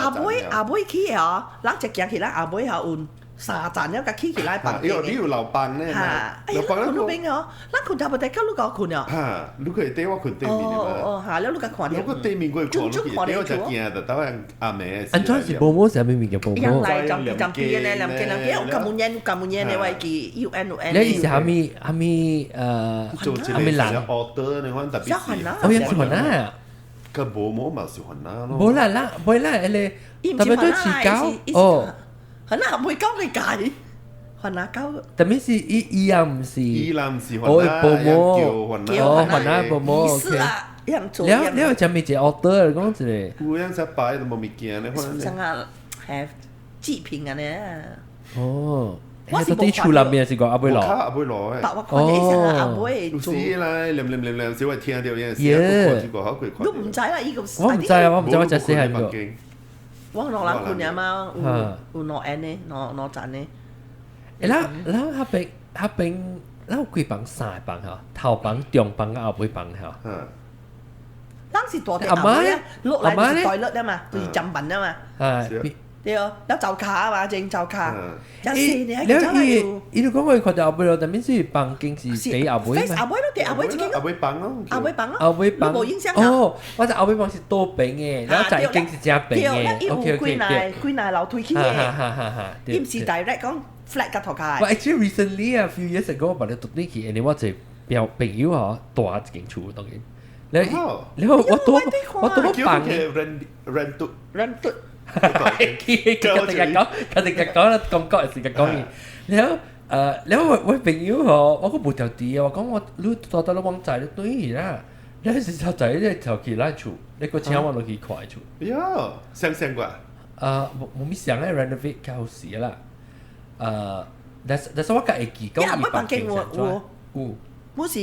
阿妹起啊，咱只行起來阿妹下運3站了，個起起來房間。你有老闆咧？嚇，哎呀，咱群嗰邊哦，咱群差不多跟你個群啊。嚇，你可以對我群對面嘛？哦，嚇，แล้ว你個群如果對面佢群，你我就見就當然阿妹。安裝是波波上面面嘅波波。ยังไรจำปีเนี่ยลำเกลเอากำมุนเย็นในวัยกี่ UN แล้วอีสามี阿咪冷 order 你可能特別喜歡啦，我也喜歡啦。個冇嘛喜歡啦咯。冇啦，你特別都似狗哦。係啦，唔會鳩你計，係啦鳩。特別是伊啊唔是。伊啦唔是哦，波摩。哦，係啦，波摩。意思啊，樣做。แล้วจะมีเจออเตอร์講住咧。有樣實擺都冇物件咧，可能。真係係製品啊咧。哦。我是啲厝內面是個阿妹攞。阿妹攞誒。但我看你成日阿妹做。是啦，念，小慧聽到有陣時，個好鬼看。都唔知啦，依個。我唔知啊，我只係細個。我攞冷盤呀嘛，有攞 N 呢，攞盞呢。แล้วถ้าเป็นแล้วกี่ปัง3ปังเหรอเท่าปังจงปังเอาไปปังเหรอ當時大啲阿妹啊，落嚟就是袋率啊嘛，就是贈品啊嘛。係。對哦，有就卡啊嘛，正就卡。有時你喺嗰度要。你講佢佢就阿妹咯，但係是ปัง經是俾阿妹咩？阿妹咯，對阿妹自己。阿妹ปัง咯。阿妹ปัง咯。阿妹ปัง。冇影響啊。哦，或者阿妹ปัง是多餅嘅，然後就已經是正餅嘅。OK，歸納樓推起嘅。唔是 direct 講 flat 個頭卡。But actually recently a few years ago，我哋讀呢期，你話就朋友啊，大一間厝當然。你我多ปัง嘅。rent 佢哋講啦，咁講係講嘢。แล้ว我朋友嗬，我個冇條啲啊，我講我你到底你往仔你對啦，你係條仔你條起來厝，你個錢我落去快厝。呀，想過？冇咩想咧 renovate 較時啦。但係我會記講一百件我是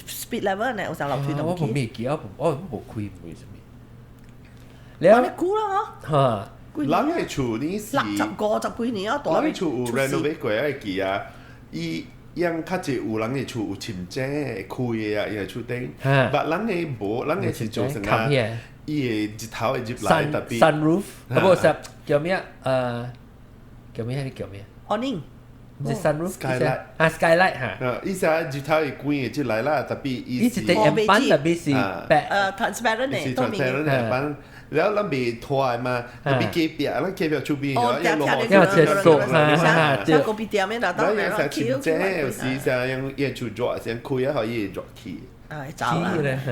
speed level 呢，我上樓梯都我冇咩記，我冇開冇什麼。你估啦嗬？咱嘅厝呢是60幾年啊，咱嘅厝有 renovate 過一記啊，伊樣較濟有人嘅厝有침井開嘅啊，伊個厝頂，但人嘅無，人嘅是做成啊，伊個日頭會入來特別 sunroof，不是叫咩叫咩？你叫咩？ awning 唔係 sunroof， skylight 啊 skylight 嚇。伊實日頭會關嘅入來啦，特別伊是一隻眼板特別是白， transparent 是嘅，透明 transparent 嘅。嘅板，然後咱未拖嘛，特別隔壁，咱隔壁厝邊哦，有落雨，要接受像嗰邊店咩啦，咱用成침井，有時成用伊厝熱，先開啊，可以熱氣。走啦。咧嚇。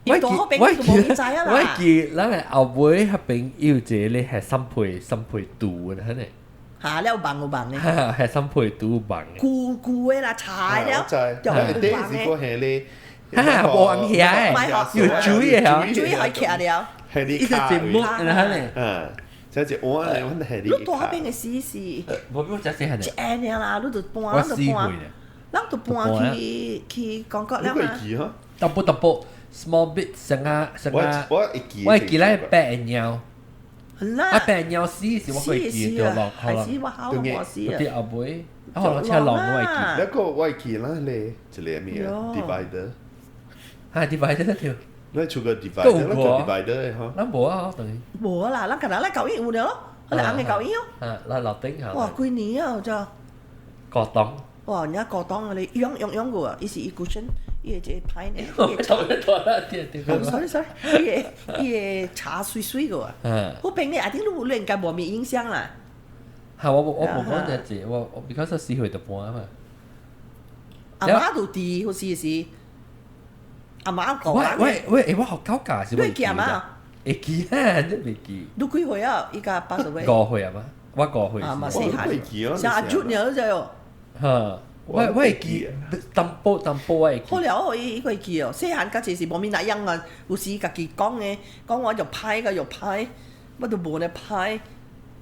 我記咱係後尾迄邊有一個咧係三倍度嘅，係呢。嚇，你有棒嘅。係三倍度棒嘅。固嘅啦，柴了，又係啲是個係咧。哈，冇人遐，要注意啊！注意係徛了。係你一隻節目，然後呢？就係我嚟，我係你。你大邊嘅試試？冇邊個只係呢？一安樣啦，你就搬，咱就搬去廣國了嘛。double small bit 成啊，我記咧白鳥，啦，白鳥絲是我會記到落，好啦。係我考我試啲後尾，可能車浪我會記。一個我會記啦，你一個咩啊 ？divider。係 divider 條。你做個 divider，你做 divider 嘅嗬？咱無啊，等於。無啦，咱近日咧舊年有了咯，我哋啱嘅舊年咯。啊，咱樓頂下。哇，幾年啊，就。個檔。哇，人家個檔啊，你用個啊，伊是伊cushion，伊個隻牌呢，sorry，伊個茶水水個啊。好平咧，I think你應該冇咩影響啦。係我冇講隻字，我 because 死去就搬啊嘛。阿媽度地好似是。阿媽講啦。喂，我學高價是會記阿媽。會記啊，你未記？你幾歲啊？依家80歲。5歲啊嘛，我5歲。啊嘛，細漢。像阿 Junior 就有。嚇，我會記，淡薄我會記。好了，我伊會記哦。細漢嗰陣是冇面那樣啊，有時家己講嘅，講我肉派個肉派，我都無咧派。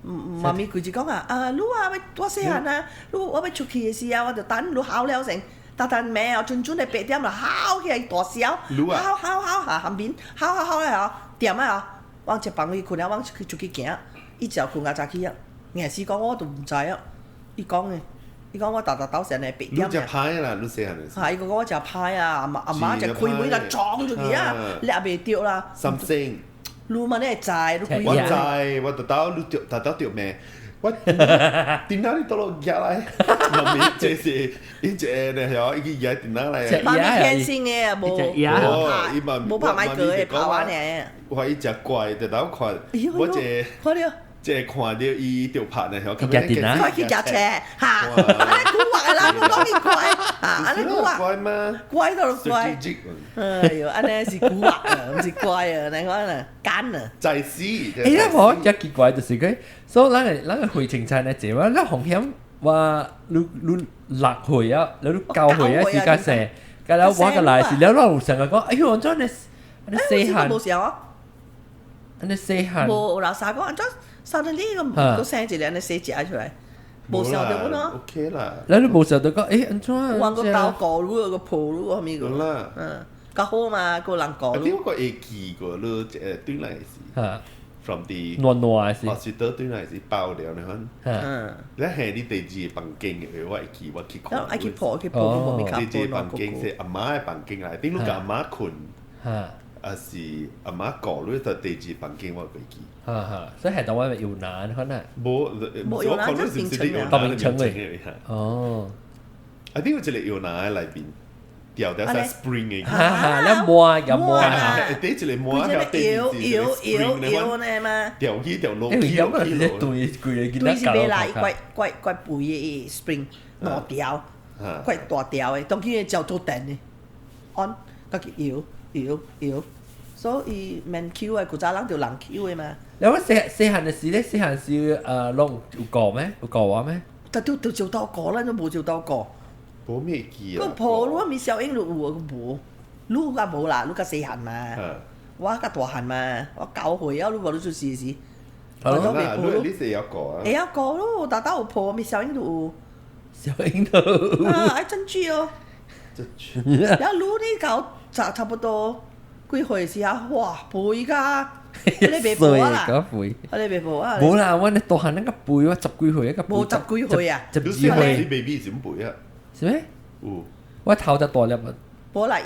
媽咪佢就講啊，你啊，我細漢啊，我要出去嘅時候，我就等你考了成。但咩啊？轉嚟8點啦，考起來大小，考下後面，考咧點啊？往隻房去困啊，往出去行，伊就困啊早起啊。硬是講我都唔知啊，伊講我豆成嚟8點。你隻牌啦，你細漢嘅時。係，佢講我隻牌啊，阿媽就開門就撞咗佢啊，你也未掉啦。三星。你問你知，你我知，我你掉咩？我點解你到落入嚟？媽咪，這是呢隻咧，有呢啲嘢點解嚟？媽咪偏心嘅，冇拍買佢嘅跑完嘅。我一隻怪，就到看，我這看到伊條拍咧，佢隻電啊，佢去夾車嚇，安尼古惑啦，冇講佢怪嚇，安尼古惑。怪嗎？怪到怪。哎呦，安尼是古惑啊，唔是怪啊，你講啊，奸啊。在死。誒，我一奇怪就是佢，所以咱個回程餐咧，就話咱紅險話你6歲啊，你9歲啊時間成，咁啦我個來是了，我成日講，哎呦，安尼細漢，冇時候啊，安尼細漢，冇老實講，安怎生到呢個生一個安尼細隻出來，冇時候就咁咯。OK 啦。咱你冇時候就講，誒安怎？玩個刀過路個破路後面個。啦。較好嘛，個人過路。呢個會記過，你轉來是。from the 暖是。hospital 轉來是爆料你看。你係你第二房間嘅，我會記，我去看。我去破，冇咪卡破。第二房間係阿媽嘅房間嚟，點解阿媽困？啊是阿媽過路就第二房間我會記。所以係當我搖籃可能。冇搖籃，真係平當平層嚟。哦。I think 我一個搖籃喺裏邊。掉掉晒 spring 嘅，你摸有摸下，第一個摸下，第二個 搖呢嘛，掉起掉落，對是未來怪肥嘅 spring 攞掉，怪大條嘅，當佢就做電嘅，按家己搖，所以免 Q 嘅，古早人就人 Q 嘅嘛。有乜細漢嘅事咧？細漢時弄有過咩？有過話咩？但都做到過啦，都冇做到過。冇咩記啊！個婆攞咪小英路有個冇，路個冇啦，路個細漢嘛，我個大漢嘛，我9歲啊，路個都做事事。我都未婆路。你是有個啊？有個咯，大大有婆咪小英路。小英路。啊，喺珍珠哦。珍珠。有路呢搞差不多幾歲時啊？哇，肥㗎！你未補啊啦嗰輩。我哋未補啊，冇啦，我哋大漢那個背，我十幾歲一個背。冇十幾歲啊十你幾歲， baby 點背啊？是咩？哦，我頭就大粒啊。冇啦，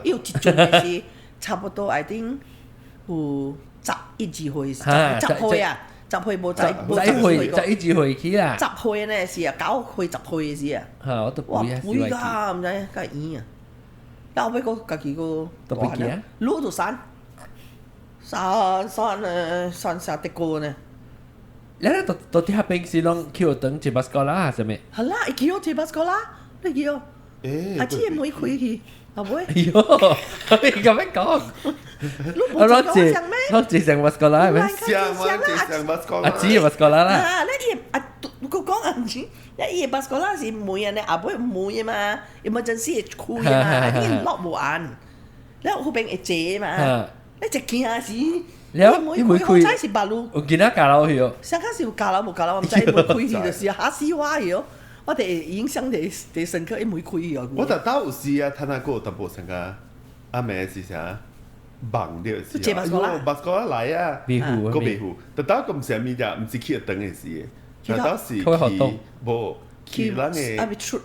要接種嘅是差不多，I think 有11歲，10歲啊，10歲冇仔就一直回去啦。 10歲呢是啊，9歲10歲嘅事啊，嚇，我都哇，背啊，背㗎，唔知梗係演啊，但後尾個家己個都背記啊，攞到山下的歌呢，你咧到啲黑兵是啷叫等住巴斯哥啦，係咪？係啦，你叫我接巴斯哥啦，你叫我，阿姐唔會開去，後尾。哎呦，你咁樣講，我攞住成巴斯哥啦係咪？像我這上 bus 講阿子巴斯哥啦啦，啊，你佢講阿子，你巴斯哥啦是每人咧，阿妹每嘛，emergency 開嘛，你落無眼，你後邊會借嘛，你只件事，你每開真係白路，我見到架樓去哦，上間是有架樓冇架樓，唔知每開去就是嚇死我咗，我哋影響地深刻，每開去哦。我特登有時啊，睇下嗰個特步成個阿妹是啥？忙掉是啊，巴斯哥來啊，庇護個庇護，特登咁上面就唔是去等嘅事，特登是去冇去咱嘅，啊，出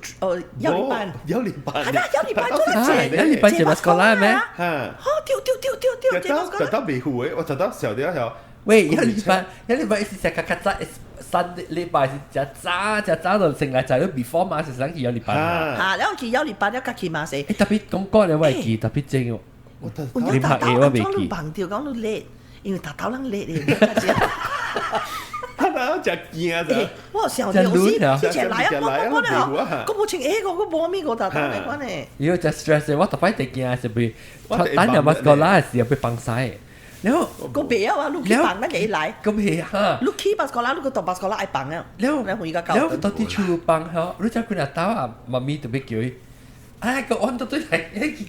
有禮拜，有禮拜，係啦，有禮拜都係借，有禮拜借巴斯哥啦係咪？嚇，丟，特登庇護嘅，我特登小啲有。喂，有禮拜是成個卡扎三禮拜是只早就成日就係 before 嘛，是想有禮拜。啊，你講有禮拜，你家己嘛死。特別講講你我係記特別正喎。你拍嘢我未記。講到叻，因為頭人叻嘅。他那只驚咋？我上次之前來啊，我咧，我冇穿我冇咩個頭嚟講咧。如果就 stress 我特別地驚係被等入巴斯哥啦時候被綁晒。แล้ว ก็เบียวว่าลูกขี้ปังนั่นไงไหล ก็เบียฮะ ลูกขี้บัสกอล่าลูกก็ตบบัสกอล่าไอ้ปังอ่ะ แล้ว หุ่ยก็เก่า แล้วตอนที่ชูปังเขารู้จักคุณอาตาอ่ะมามีตัวเบกกี้อ่ะก็อ่อนตัวไหน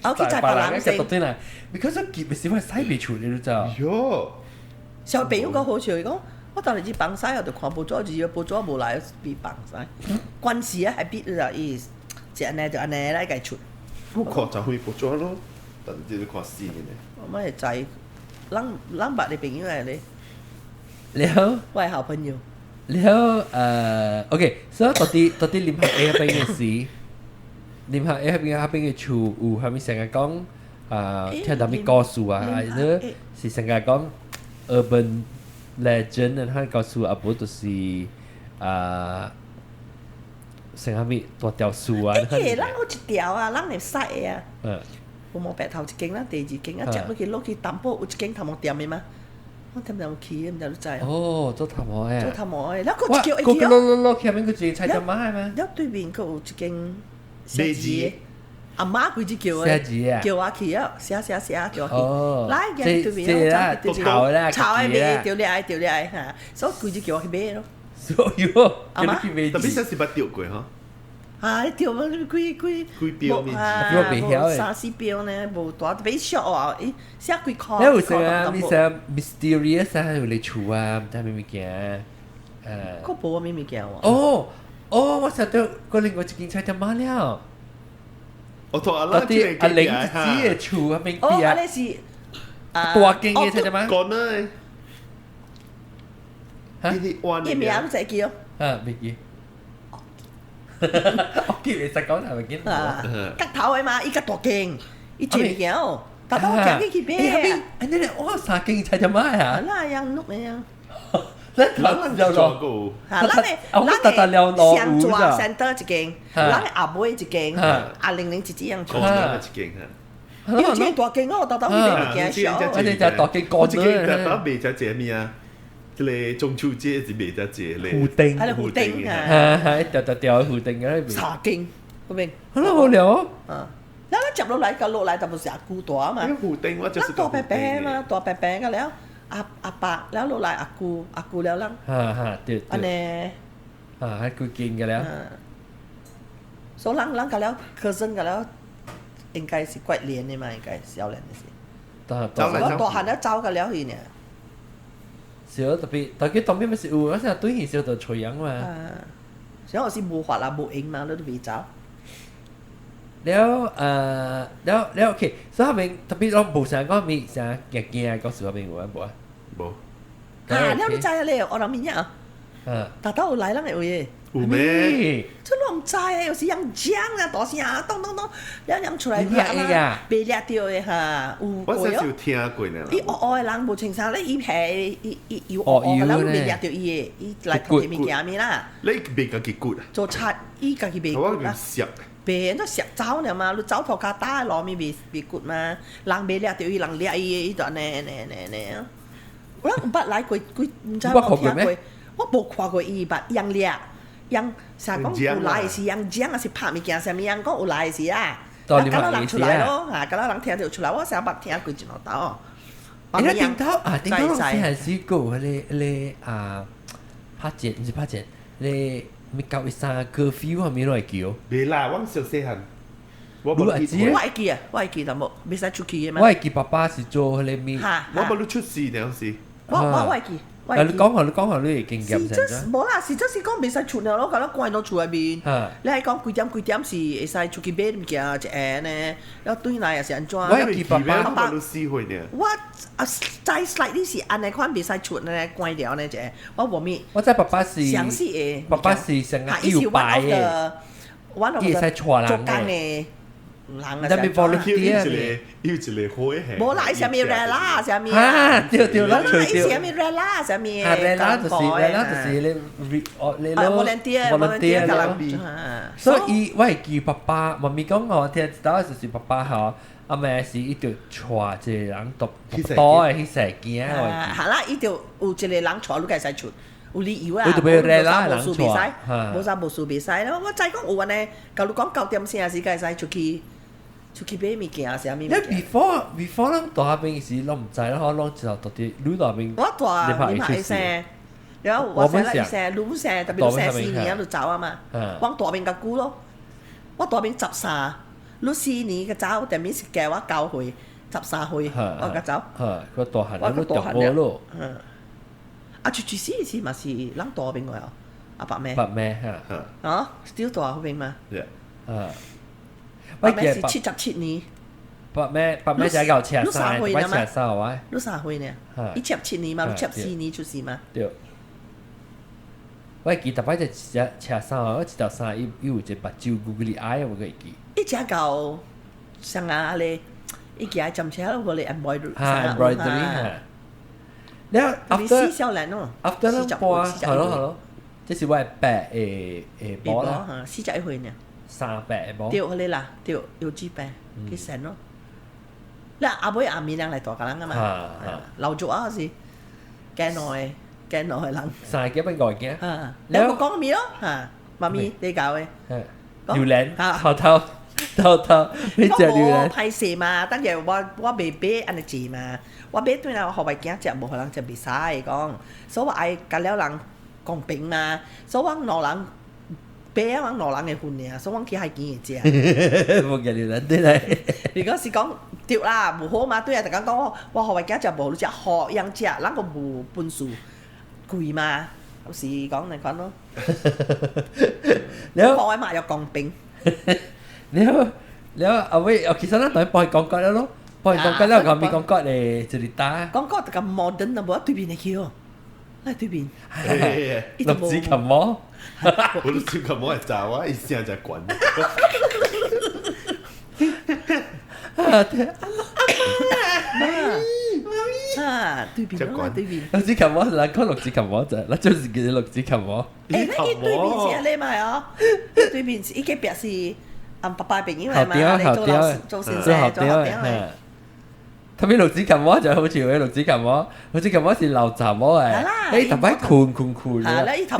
เอาขี้จ่ายปลาล้างเซ็ง ตัวไหน because 佢結咪少係西邊處你都知道喲小朋友個好笑講我當年只綁曬我就看報紙只要報紙冇來被綁曬關係啊係必就係即係呢就安尼來計出我看就會報咗咯但係你看視嘅我咪仔諗白你朋友係你 แล้ว 我係好朋友แล้วโอเค so ตอนที่ริมหาดเอเป็นไงสิริมหาดเอเป็นไงชูอู係咪成日講聽到咩歌數啊呢是成日講 urban legend 啊佢告訴阿伯就是成日咩多條樹啊誒咱有一條啊咱嚟曬啊我冇白頭一間啦第二間啊接落去落去淡薄有一間頭毛店嘅嘛我聽唔到去唔知你知啊哦做頭毛嘅做頭毛嘅แล้วก็叫ไอ้ 嗰 條 個落去邊個住菜就買係咪แล้ว對面佢有一間寫字阿媽佢只叫啊叫我去啊寫叫我去來嘅對面啊個頭咧炒喺邊掉你嗌嚇所以佢只叫我去買咯所以喎叫你去買特別是捌釣過嗬啊！你條乜幾標面冇三四標呢，冇大特別小啊！咦，寫幾塊？你有成啊？你成 mysterious 啊？有你厝啊？唔知咩物件？個冇咩物件喎？我成日個另外一間菜就買了。我同阿到底阿玲自己嘅厝啊？邊啲啊？你是大間嘅菜就買。講咧，嚇？呢啲彎嘅名都就叫未記。我記你實講係咪見？吉頭嘅嘛，依家大間，依做物件哦，大多間嘅去買。你我三間菜就買啊？嗱，樣碌嘅樣。咱就做，咱嘅上座先得一間，咱嘅阿妹一間，阿玲玲姐姐樣做。一間嚇。要這大間我特登去買物件小。我哋就大間乾咗。一間特登買隻隻咩啊？即係中秋節是買隻隻咧。胡丁。係胡丁啊。係掉胡丁嘅咧。茶經嗰邊。好啦，好聊啊。แล้วจับลงไหลกับลงไหลแต่ภาษากูตัวมาตัวแปะมาตัวแปะกันแล้วอาปะแล้วลงไหลอากูแล้วลังอันนี้ให้กูกินกันแล้วโซลังกันแล้วเคอร์เซนกันแล้ว應該是貴年嘅嘛應該小年嘅事ตัวหันแล้วเจ้ากันแล้วทีเนี่ย少特別但係當邊咪是有嗰陣對起少就吹樣嘛所以我是冇法啦冇影嘛都未走แล้วโอเค所以後面特別我冇成日講咪成日驚講事後面有冇啊無？啊，了你知啊咧，我諗面啊，大家有來人會嘅。有咩？這攏唔知誒，有時人漿啊，大聲咚咚咚，兩人出來掠啦，被掠到嘅嚇，有過我哦。有聽過呢。伊學學誒人無清爽咧，伊係伊有學學嘅人被掠到伊嘅，伊來偷啲物件咪啦。你未家己骨啊？做賊，伊家己袂我骨啦。食。別都食走了嘛，你走頭殼打落面袂骨嘛，人被掠到伊，人掠伊，伊就呢。我有捌來過，唔知我聽過，我無看過伊捌人掠。人成日講有來嘅時，人講啊是拍物件，啥物人講有來嘅時啊，咁咱人出來咯，嚇，咁咱人聽到出來，我成日捌聽過一兩道。你頂頭老師係試過你拍節唔是拍節，你咪教一三個 curfew 係咪來叫？未啦，我小細漢，我我會記啊，我會記就冇，未使出去嘅嘛。我係記爸爸是做嗰啲咪，我冇出事嗰時。我會記。你講下你會經驗成啫。冇啦，實質是講未使出了咯，咁樣關到厝內邊。你係講幾點是會使出去買物件一下呢？然後對來又是安怎？我係記爸爸，我冇試過呢。我再 slightly 是安尼款未使出呢，關掉呢隻，我無咪。我知爸爸是詳細嘅。爸爸是成日搖擺嘅，伊會使帶人嘅。人特別 volunteer 嘅，要一個會係。冇啦，係咩 rela 係咩？對啦，隨條。係咩 rela 係咩？rela 就是你 volunteer 咯。所以我係記爸爸，媽咪講我聽到就是爸爸嗬，阿妹是伊就帶一個人讀多嘅去食件。係啦，伊就有一個人帶，你該使出。有理由啊，無事袂使，無啥無事袂使咯。我知講有安尼，假如講9點鐘時，該使出去買物件，啥物物件。before 咱大邊時，攏唔知啦，可攏就到啲女大邊。我大你拍醫生，然後我生醫生，女生特別都生4年就走啊嘛。我大邊個久咯，我大邊13，女4年個走，但面是計我9歲，13歲我個走。個大漢都讀過咯。啊，出世時嘛是人大邊個啊？阿伯咩？伯咩嚇？啊 ，still 大嗰邊嘛？伯咩是77年？伯咩就係93，伯73位。你3歲呢？伊77年嘛，你74年出世嘛？對。我記得伯就73，我記得3，伊有一個目睭googly eye，我記。伊只舊上啊咧，伊幾下針車嗰個 embroidery 嚇。แล้ว after 小人咯 after นั้นปอ係咯即是ว่าแปะบอส啦41歲呢3แปะบอส對佢哋啦對有幾百幾成咯你阿妹阿面人嚟大個人啊嘛留住啊是驚耐人3幾蚊個嘅แล้วก็講咪咯媽咪你搞嘅榴蓮偷你食榴蓮歹勢嘛等於我未買安尼字嘛我買對啦我學為驚食無可能食袂使講所以我愛甲了人公平嘛所以我老人買啊我老人嘅份爾所以我去海邊嘅食冇嘅榴蓮對嚟如果是講對啦無好嘛對啊大家講我學為驚食無好食學人食人個無本事貴嘛有時講嚟講咯學位嘛又公平แล้วเอาไว้เอาคิดซะนะตอนปล่อยกองก็แล้วเนาะปล่อยกองก็แล้วก็มีกองก็เลยจริตาก องก็แต่กับ modern นะบ่對面嚟叫嚟對面六指琴魔我六指琴魔係炸話，一聲就滾。對面咯，對面。六指琴魔係講六指琴魔就，嗱就是叫六指琴魔。誒，那伊對面是你咪哦，對面是伊個表示爸爸朋友係嘛，你做老師做先生做學長嘅。特別六指琴魔就好似嗰啲六指琴魔，六指琴魔是流雜魔嚟，你特別寬嘅，你車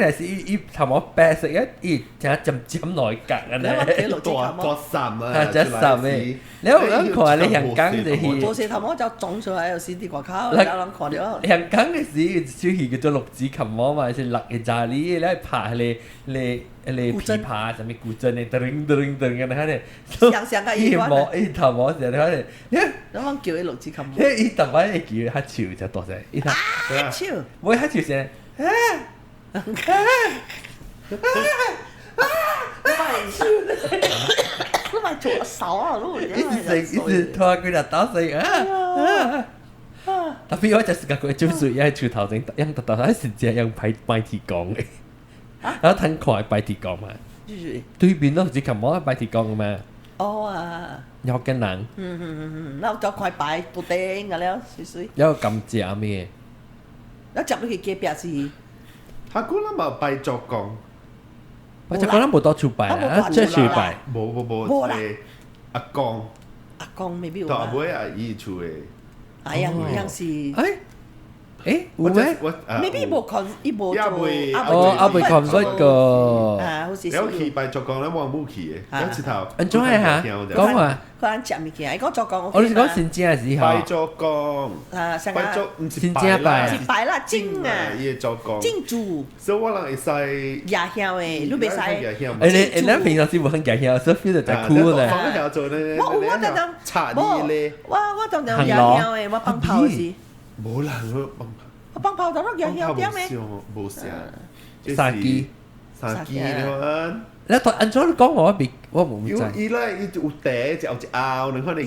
嚟是伊頭魔白色嘅，伊成針內格嘅咧，多衫啊，真衫嘅。แล้ว看你香港就係，做時頭魔就種出來，有時啲國口，有人看到。香港嘅時小戲叫做六指琴魔嘛，是六嘅扎哩，你拍你琵琶上面古箏嘅，噔嘅咧，香港伊魔伊頭魔就咧，咁樣叫伊六指琴魔。伊特別係叫黑潮就多謝，伊黑潮，唔會黑潮先。你咪做手啊，你一直拖佢就打死啊！ tapi 我就是個就是喺厝頭前，樣特特喺時間樣擺鐵鋼嘅，然後睇看擺鐵鋼嘛，對面都唔知琴晚擺鐵鋼嘅嘛，哦啊，有個人，然後就快擺到頂嘅了，水，有個咁正咩？然後接落去隔壁是，下估啦嘛拜作講，我就講得冇多處擺啦，即係處擺，冇阿公，阿公未必有同阿啊，妹阿姨厝嘅，係樣是。有咩？未必冇 con，伊冇做，阿未 convert 個，啊，好似有去拜作講咧，我冇去嘅，有一頭，安怎嘅嚇？講話，佢肯食物件，伊講作講，我哋講先正嘅時候，拜作講，啊，成拜作唔是先正拜是擺啦，蒸啊，伊嘅作講，蒸煮，所以我人會使。夜香誒，你袂使。你平常時冇肯夾嘢，所以 feel 就係 cool 咧。放喺做咧，我等等，擦啲咧，我等等夜香誒，我放炮時，冇啦，我放炮等到夜香點咩？冇聲，沙機你看。你對安怎講我冇知。伊咧，伊有茶，就有一拗，你看你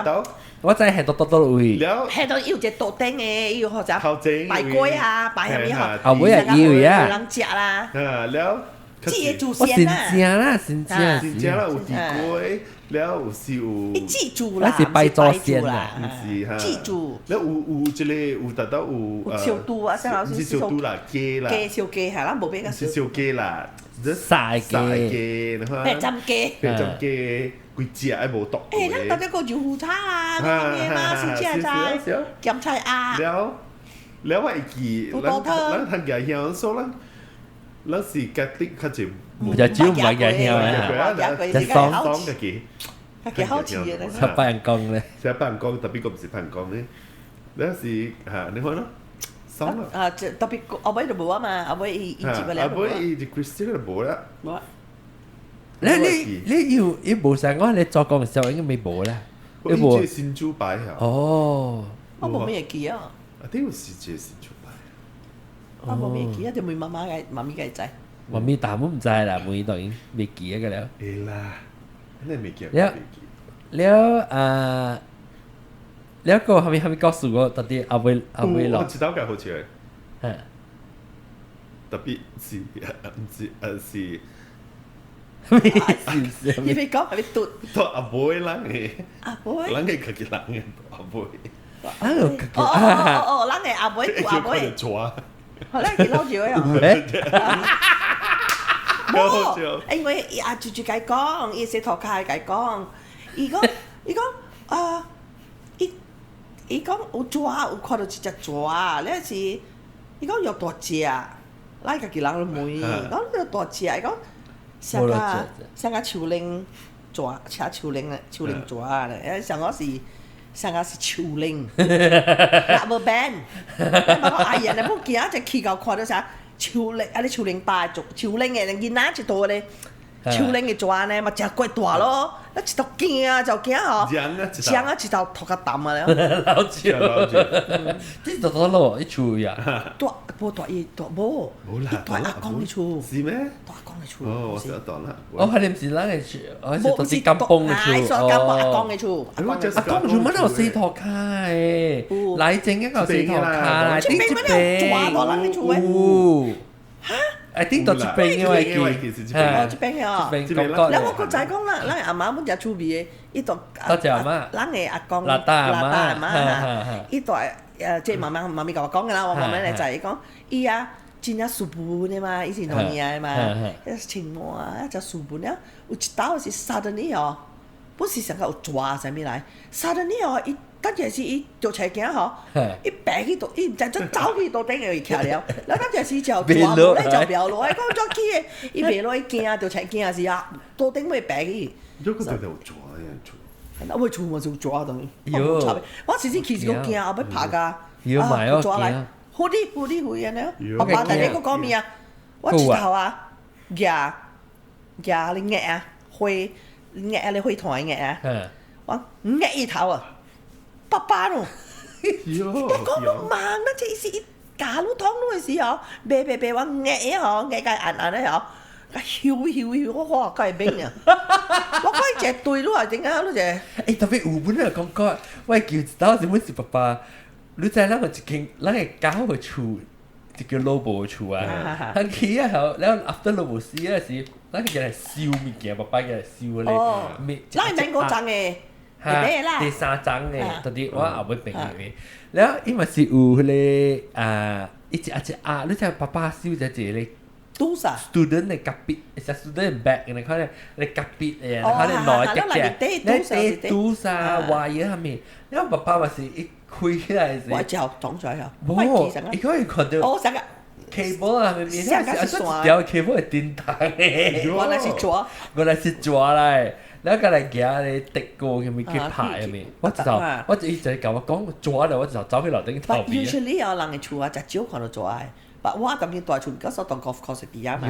個，我真係多位。了，係到有一道頂嘅，伊或者頭前擺粿啊，擺下面嗬，後尾啊要啊，人食啦，了，這嘅祖我先啊，正啦，先正，真正啦有地粿，了有是有，伊祭祖啦，那是拜祖先啦，唔是哈，祭祖，了有一個有特登有有燒豬啊，唔是燒豬啦，雞啦，雞燒雞係啦，冇俾個唔是燒雞啦，曬雞，你看，白斬雞，白斬雞，幾隻還無毒誒，咱大家個油腐叉啊，嗰啲嘛，新鮮菜、鹹菜啊，了我會記，咱通夜香所咱是家己較濟。就只唔係嘅香啊，就爽嘅嘅，幾好似嘅，十八人講咧，成日扮講，特別個唔是扮講咧，那是嚇你看咯，爽啦。啊，特別後尾就冇啊嘛，後尾伊接嘅咧。後尾伊就 Christine 就冇啦。冇。你要冇成我你作講嘅時候應該未冇啦。你冇。伊新豬擺嚇。哦。我冇咩記啊。啊，點是隻新豬擺？我冇咩記啊，就問媽咪嘅仔。媽咪但我唔知啦，每度已經未記嘅了。誒啦，你未記？了個後面告訴我到底阿威咯。我知道嘅好似係。嗯。特別是唔知是。你咪講係咪嘟？都阿妹啦嘅。阿妹。人嘅佢嘅人嘅阿妹。哦，人嘅阿妹嘟阿妹。好啦，幾撈住啊！冇，因為阿豬解講，伊洗頭卡解講，伊講啊，伊講有蛇，有看到一隻蛇，咧是伊講有大隻，咱家己人都問，講有大隻，伊講像個樹靈蛇，車樹靈蛇咧，像我是樹靈，那無變，我講哎呀，你唔見啊隻氣球看到啥？樹靈啊！你樹靈大族，樹靈嘅囡仔一度咧，樹靈嘅蛇咧，嘛真鬼大咯！你一度驚啊，就驚嗬！張啊，一頭頭殼淡啊了。老笑，這多多咯，一處呀。大無大伊大無，伊大阿公嘅厝。是咩？大阿公嘅厝。哦，我知道啦。我係唔是人嘅厝，我係到啲金崩嘅厝。係所金崩阿公嘅厝。阿公做乜有四托卡誒？嚟整一個四托卡，啲一邊。大人嘅厝誒。嚇！I think 到一邊因為哦，一邊啊！แล้ว我個仔講啦，咱阿媽本就趣味嘅，伊度咱嘅阿公、辣大阿媽，伊度即係媽咪甲我講嘅啦，我媽咪嚟就係講，伊啊真係書本嘅嘛，以前同嘢嘅嘛，一青蛙啊，一隻書本啊，有一道是沙得呢哦，不是成個有抓上面嚟，沙得呢哦，伊當陣時伊做齊件嗬，伊白去度，伊唔知就走去度頂嘅徛了，然後當陣時就抓無咧就苗落，講咗起嘅，伊苗落去驚就齊驚是啊，度頂咪白去。如果佢哋有抓嘅，我會做我就抓等於。我時時其實個驚，我要拍噶，抓嚟，好啲會啊你，爸爸但係你講咩啊？我直頭啊，夾你額啊，會額你會同人額啊，我額一頭啊。爸爸咯，我講唔慢啦，即係是假佬湯佬嘅時候，白話壓嗬，壓界硬咧嗬，囂，我話梗係冰啊！我講隻對咯，點解咯隻？誒特別有本來講過，我叫知道是乜是爸爸，你知咱有一間，咱個狗個厝，就叫老婆厝啊。佢起啊後，然後 after 老婆死嗰時，咱個叫嚟燒物件，爸爸叫嚟燒咧。咱係免嗰陣嘅，係啦。第三章嘅，到底我後尾病嘅。然後因為是有迄個一隻，你知爸爸燒隻隻咧。都啥 student 嘅夾筆，係 student bag 嘅，佢哋你夾筆嘅，佢哋攞隻隻，都啥話嘢係咪？因為爸爸咪是一開起來是，我之後講出嚟啊，冇，你可以看到，哦，成個 cable 啊，咪咪，係條 cable 係電筒嘅，原來是抓，原來是抓嚟，然後佢嚟夾你滴過佢咪佢排入面，我就一直教我講抓嚟，我就走去樓頂頭邊。usually 有人嘅厝啊，就少看到抓嘅。But 我當年大厝嗰時當 golf course 啲啊嘛，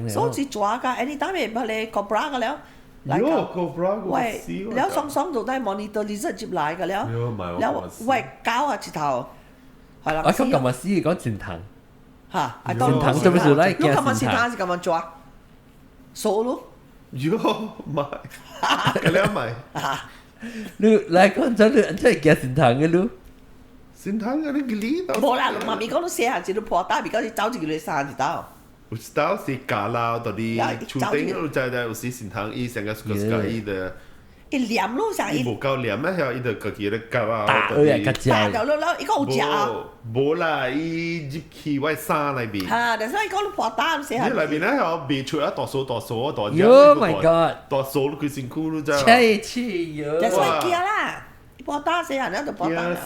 所以抓㗎，anytime 咪你 cobra 㗎了，喂，แล้ว雙度都係 monitor lizard 接嚟㗎了，แล้ว喂搞下舌頭，係啦。我講咁啊，師講前藤，嚇，前藤做咩事咧？你咁樣前藤是咁樣抓，數咯。喲，唔係，咁樣唔係。你嚟講真係真係叫前藤嘅咯。先睇嗰啲幾多？冇啦，媽咪講到寫下字都破打，而家你走住佢哋三字刀。我知道是假啦，到底出頂都在有時先睇伊成個個伊的。一黏咯，成伊無夠黏啊！係伊就個幾個夾啊。打佢啊！打到咯，一個好食啊。冇啦，伊入去我衫裏邊。嚇！但係講到破打都寫下。你裏邊咧有別出一大數大隻。Oh my god！大數佢辛苦咯咋。切喲！就所以驚啦。破打死人咧就破打啦。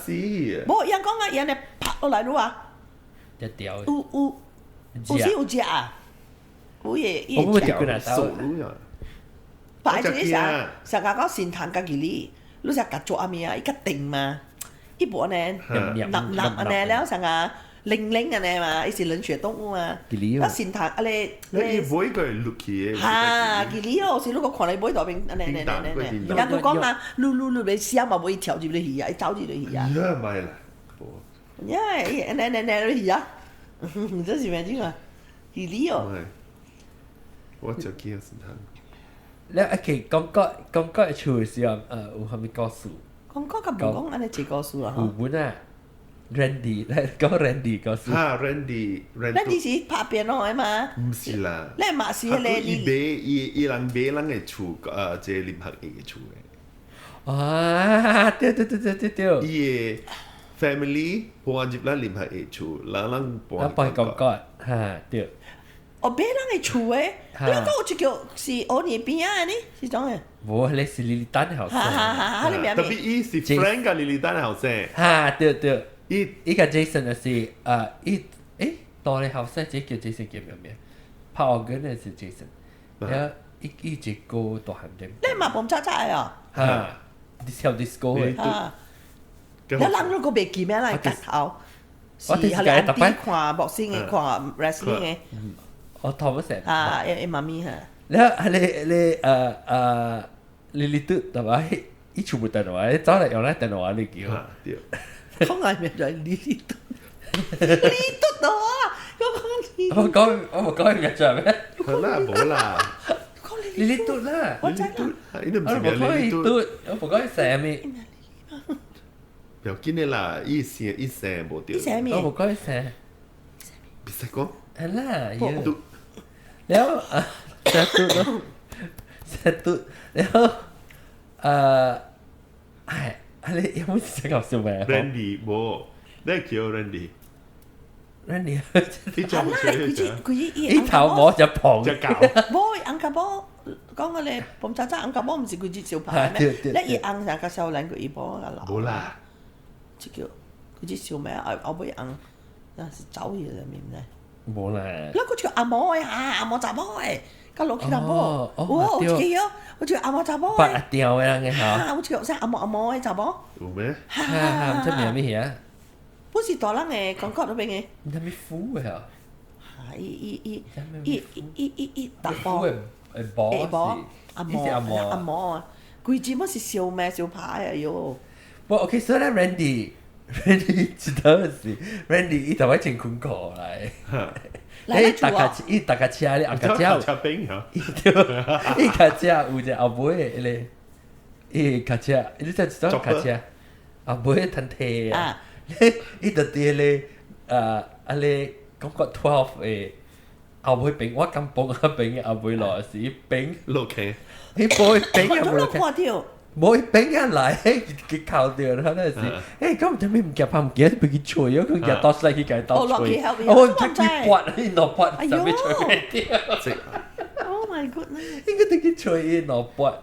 冇人講啊，人哋拍落嚟咯啊！一條。有時有隻啊，有嘢嘢隻。數咯。擺住啲成日講先談家己哩，你成日做阿咩啊？依家定嘛？一般呢，立呢，แล้ว成日零呢嘛，依是冷血動物嘛。那先談啊你。你每個錄起。嚇，己哩咯，是如果看你每度邊，人佢講嘛，你你試下嘛，會跳住你去啊，走住你去啊。而家唔係啦。因為你去啊，真是咩啲啊？己哩哦。我就記得先談。แล้วโอเค講嘅處嘅時候，有係咪故事？講咁唔講，安尼一個事啊！有本啊 ，Randy 咧講 Randy 故事。嚇 Randy 是拍片咯，係嘛？唔是啦。你嘛是咧？伊人買人嘅厝，即係林學嘅厝嘅。啊！對。伊嘅 family 搬入嚟林學嘅厝，人搬講嚇對。哦，別人嘅厝誒，你講就叫是我呢邊啊？呢是種嘅。冇，你是莉莉丹嘅後生。特別伊是 Frank 嘅莉莉丹嘅後生。嚇對。伊個 Jason 就是大嘅後生仔叫 Jason 叫咩？拍我嗰陣是 Jason，然後伊隻歌大喊點。你嘛蹦喳喳啊？嚇，跳 disco 嘅。你諗到個別記咩啦？格頭。我哋係特別看 boxing 嘅，看 wrestling 嘅。我頭嗰成啊，媽咪嚇。你都係咪？依全部電話，你走嚟用咧電話你叫。講係咩就係呢度，呢度到啊！我講嘅就係咩？好啦，冇啦。呢度啦，我知啦。呢度唔係呢度。我講係咩？不要緊嘅啦，伊聲冇掉。我講係。別使講。係啦，แล้วsatu แล้วอะไรยังไม่ใช่กับสุแม่ Randy โบได้เกี่ยว Randy ที่จะมาช่วย佢อี頭摸就旁จะเก่า冇安家寶講個咧，蹦喳喳安家寶唔是佢隻小牌咩？你一安成個小人佢一波個老。冇啦，即叫佢隻小咩？我唔安，那是走嘢入面咧。冇啦。嗱，佢叫阿嬷嘅嚇，阿嬷雜波嘅，個老幾阿嬷，我知啊，我叫阿嬷雜波嘅。八條嘅人嘅嚇。我叫聲阿嬷嘅雜波。有咩？唔知咩咩嘢？本是大人嘅感覺都邊嘅。唔知咩苦嘅嚇。伊大波。波。阿嬷啊，佢只乜是小咩小牌啊喲。不，OK，所以咧 Randy 知道是 Randy 伊頭先前困過嚟，伊大架車咧，阿架車，車兵嚇，伊架車有隻後尾咧，伊架車，你知唔知架車？後尾攤梯啊，伊就啲咧啊咧感覺12誒，後尾餅我咁幫啊餅後尾落是餅，老 K，伊冇餅啊我都冇掛掉。冇餅啊嚟，佢靠掉啦嗰陣時，誒咁做咩唔夾拍唔記得俾佢吹咗，佢夾多細佢計多吹，我出佢刮，佢攞刮，就俾吹俾掉。 Oh my goodness！應該得佢吹攞刮。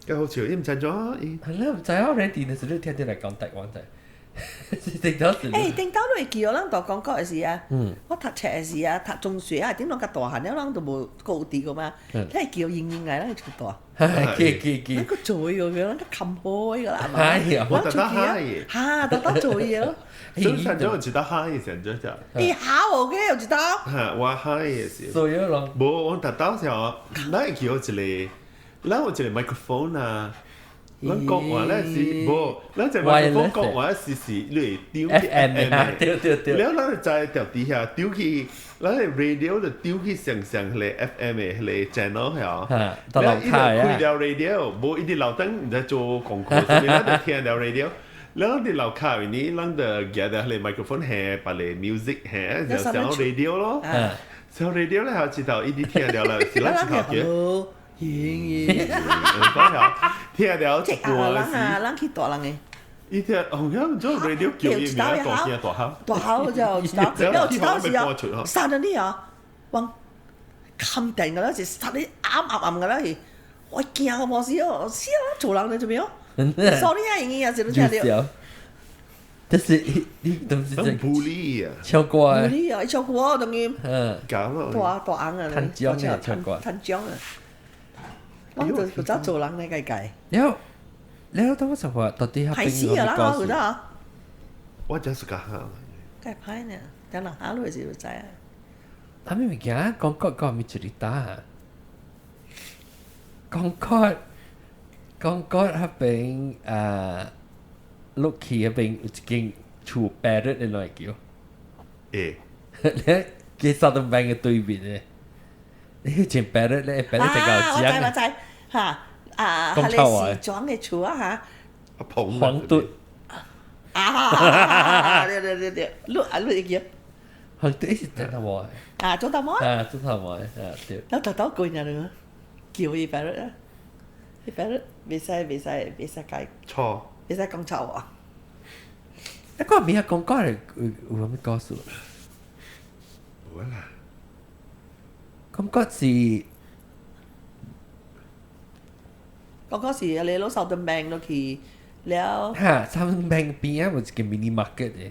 咁好似唔知咗，係啦，唔知我 ready 嘅時候聽啲嚟講台灣仔，定咗時。誒，頂到都會叫咱度講國嘅事啊！我讀冊嘅時啊，讀中學啊，點樣個大漢了，咱都無高啲個嘛，你係叫英英嘅，咱就大。記。咱個做嘅，咱都冚開噶啦，係嘛？係啊，我特登嗨嘅，嚇，特登做嘢咯。所以成咗我知道嗨嘅成咗就，你考我嘅又知道？嚇我嗨嘅時，所以咯，冇我特登時候，嗱叫我一個，嗱我一個 microphone 啊。咱國話咧是無，咱就話講國話是你丟 FM 啊，對，แล้ว咱就在條底下丟去，咱嘅 radio 就丟去上嚟 FM 嘅嚟 channel 係啊，當樓台啊，開條 radio，無一啲樓燈唔使做廣告，所以咱就聽條 radio，แล้ว啲樓卡呢，咱就夾條嚟 microphone 係把嚟 music 係就上 radio 咯，上 radio 咧係知道一啲聽條啦，是咱知道嘅。講下聽到即係啊，咱去大人嘅。伊聽好像做 radio 叫伊名大聲大喊，大口就知道，因為知道時啊，殺咗啲啊，往冚定㗎啦，是殺啲啱㗎啦，係我驚我冇事哦，死啦做人你做咩哦？sorry 啊，已經有時都聽到。但是你都是很不利啊！超過啊！你啊，超過等於搞咯，大硬啊，吞漿啊，超過。吞漿啊！我就覺得做人咧計。แล้ว當時話到底係係死啊啦，我覺得啊。我真係假下。計牌呢？等人下落時就知啊。啊，咪咪講講咪處理打。講係邊ลูกขี่เป็นจริงชูแปรได้หน่อยกี่วเนี่ยกี่สาวต้องแบ่งกันตัวบินเลยนี่จริงแปรได้แปรได้จะเก่าจีน我知嚇係你時裝嘅厝啊嚇，黃ตุ๊對，錄一個，黃ตุ๊係真係冇做得冇真係冇對。แล้ว特登攰人叫伊白日啊，伊白日未使解，錯。未使講錯啊！一個名講講嚟，有咩告訴？冇啦。講講是講嗰時你攞手盾病落去了。嚇，手盾病邊啊？有一個 mini market 嘅。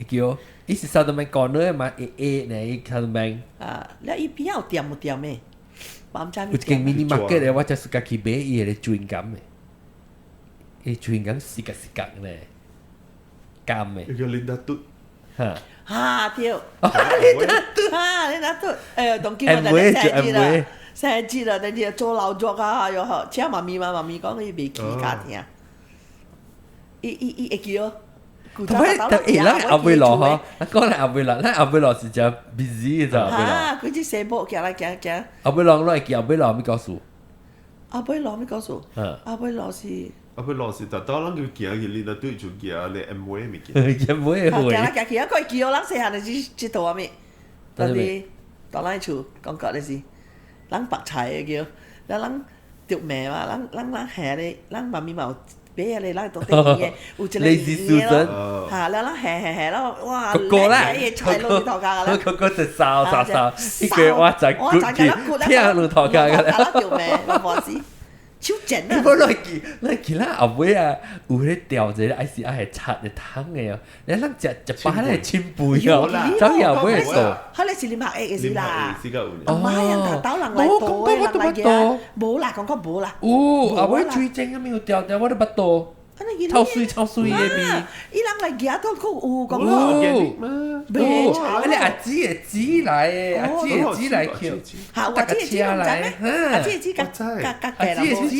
叫，伊是手盾病講咧嘛？A 呢？手盾病。แล้ว伊邊有店冇店咩？有一間 mini market 咧，我就自家去買伊個chewing gum 嘅，伊 chewing gum 時間咧，gum 嘅。叫林達嘟。嚇對，林達嘟，當今日就生日啦，但係做勞作啊，又好，請媽咪講伊未記家聽，伊會叫。同埋，咱後尾落嗬，講嚟後尾落，咱後尾落是就 busy 就後尾落。佢啲細波行來行。後尾落攞嚟叫後尾落咩告訴？後尾落咩告訴？後尾落是。後尾落是特多人叫行，林達嘟就行你 M V 咪見。M V 會。行來行去，一個叫咱細漢就知道啊咩？到底到咱厝講講的是，咱白菜嘅叫，แล้ว咱掉命嘛，咱下咧，咱媽咪嘛。俾啊！你拉到啲嘢，有一個嘢咯，嚇！你拉下咯，哇！個啦，菜路頭家噶啦，個就掃，呢個我就聽路頭家噶啦，條命冇事，超正啊！我來見啦，後尾啊，有啲掉者，I C I 係擦嘅湯嘅，你諗隻把咧千倍啊，走後尾數，佢哋是連拍嘅事啦，是個唔係人頭人嚟多嘅人嚟嘅，冇啦，講講冇啦，後尾最正咁樣掉，我都不多。臭水嘅邊，伊人嚟嘅都有講哦，未炒，你阿姊嘅姊嚟嘅，阿姊嘅姊嚟叫，搭架車嚟，阿姊嘅姊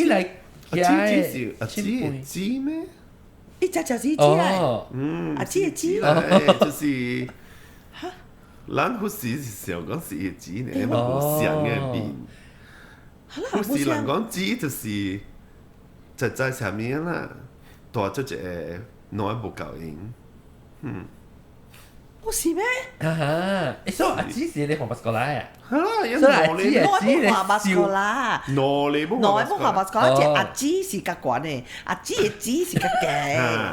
嚟，阿姊嘅姊咩？一隻就是姊嚟，阿姊嘅姊嚟，就是咱好時時候講是嘅姊呢，因為好像嘅邊，好時人講姊就是就在下面啦。大隻隻腦無夠用。我是咩？所以阿姊是你學巴斯過來啊？係啦，因所以阿姊為我冇話巴斯過啦，腦你冇我冇話巴斯過啦，即係阿姊是較懸嘅，阿姊嘅姊是較勁。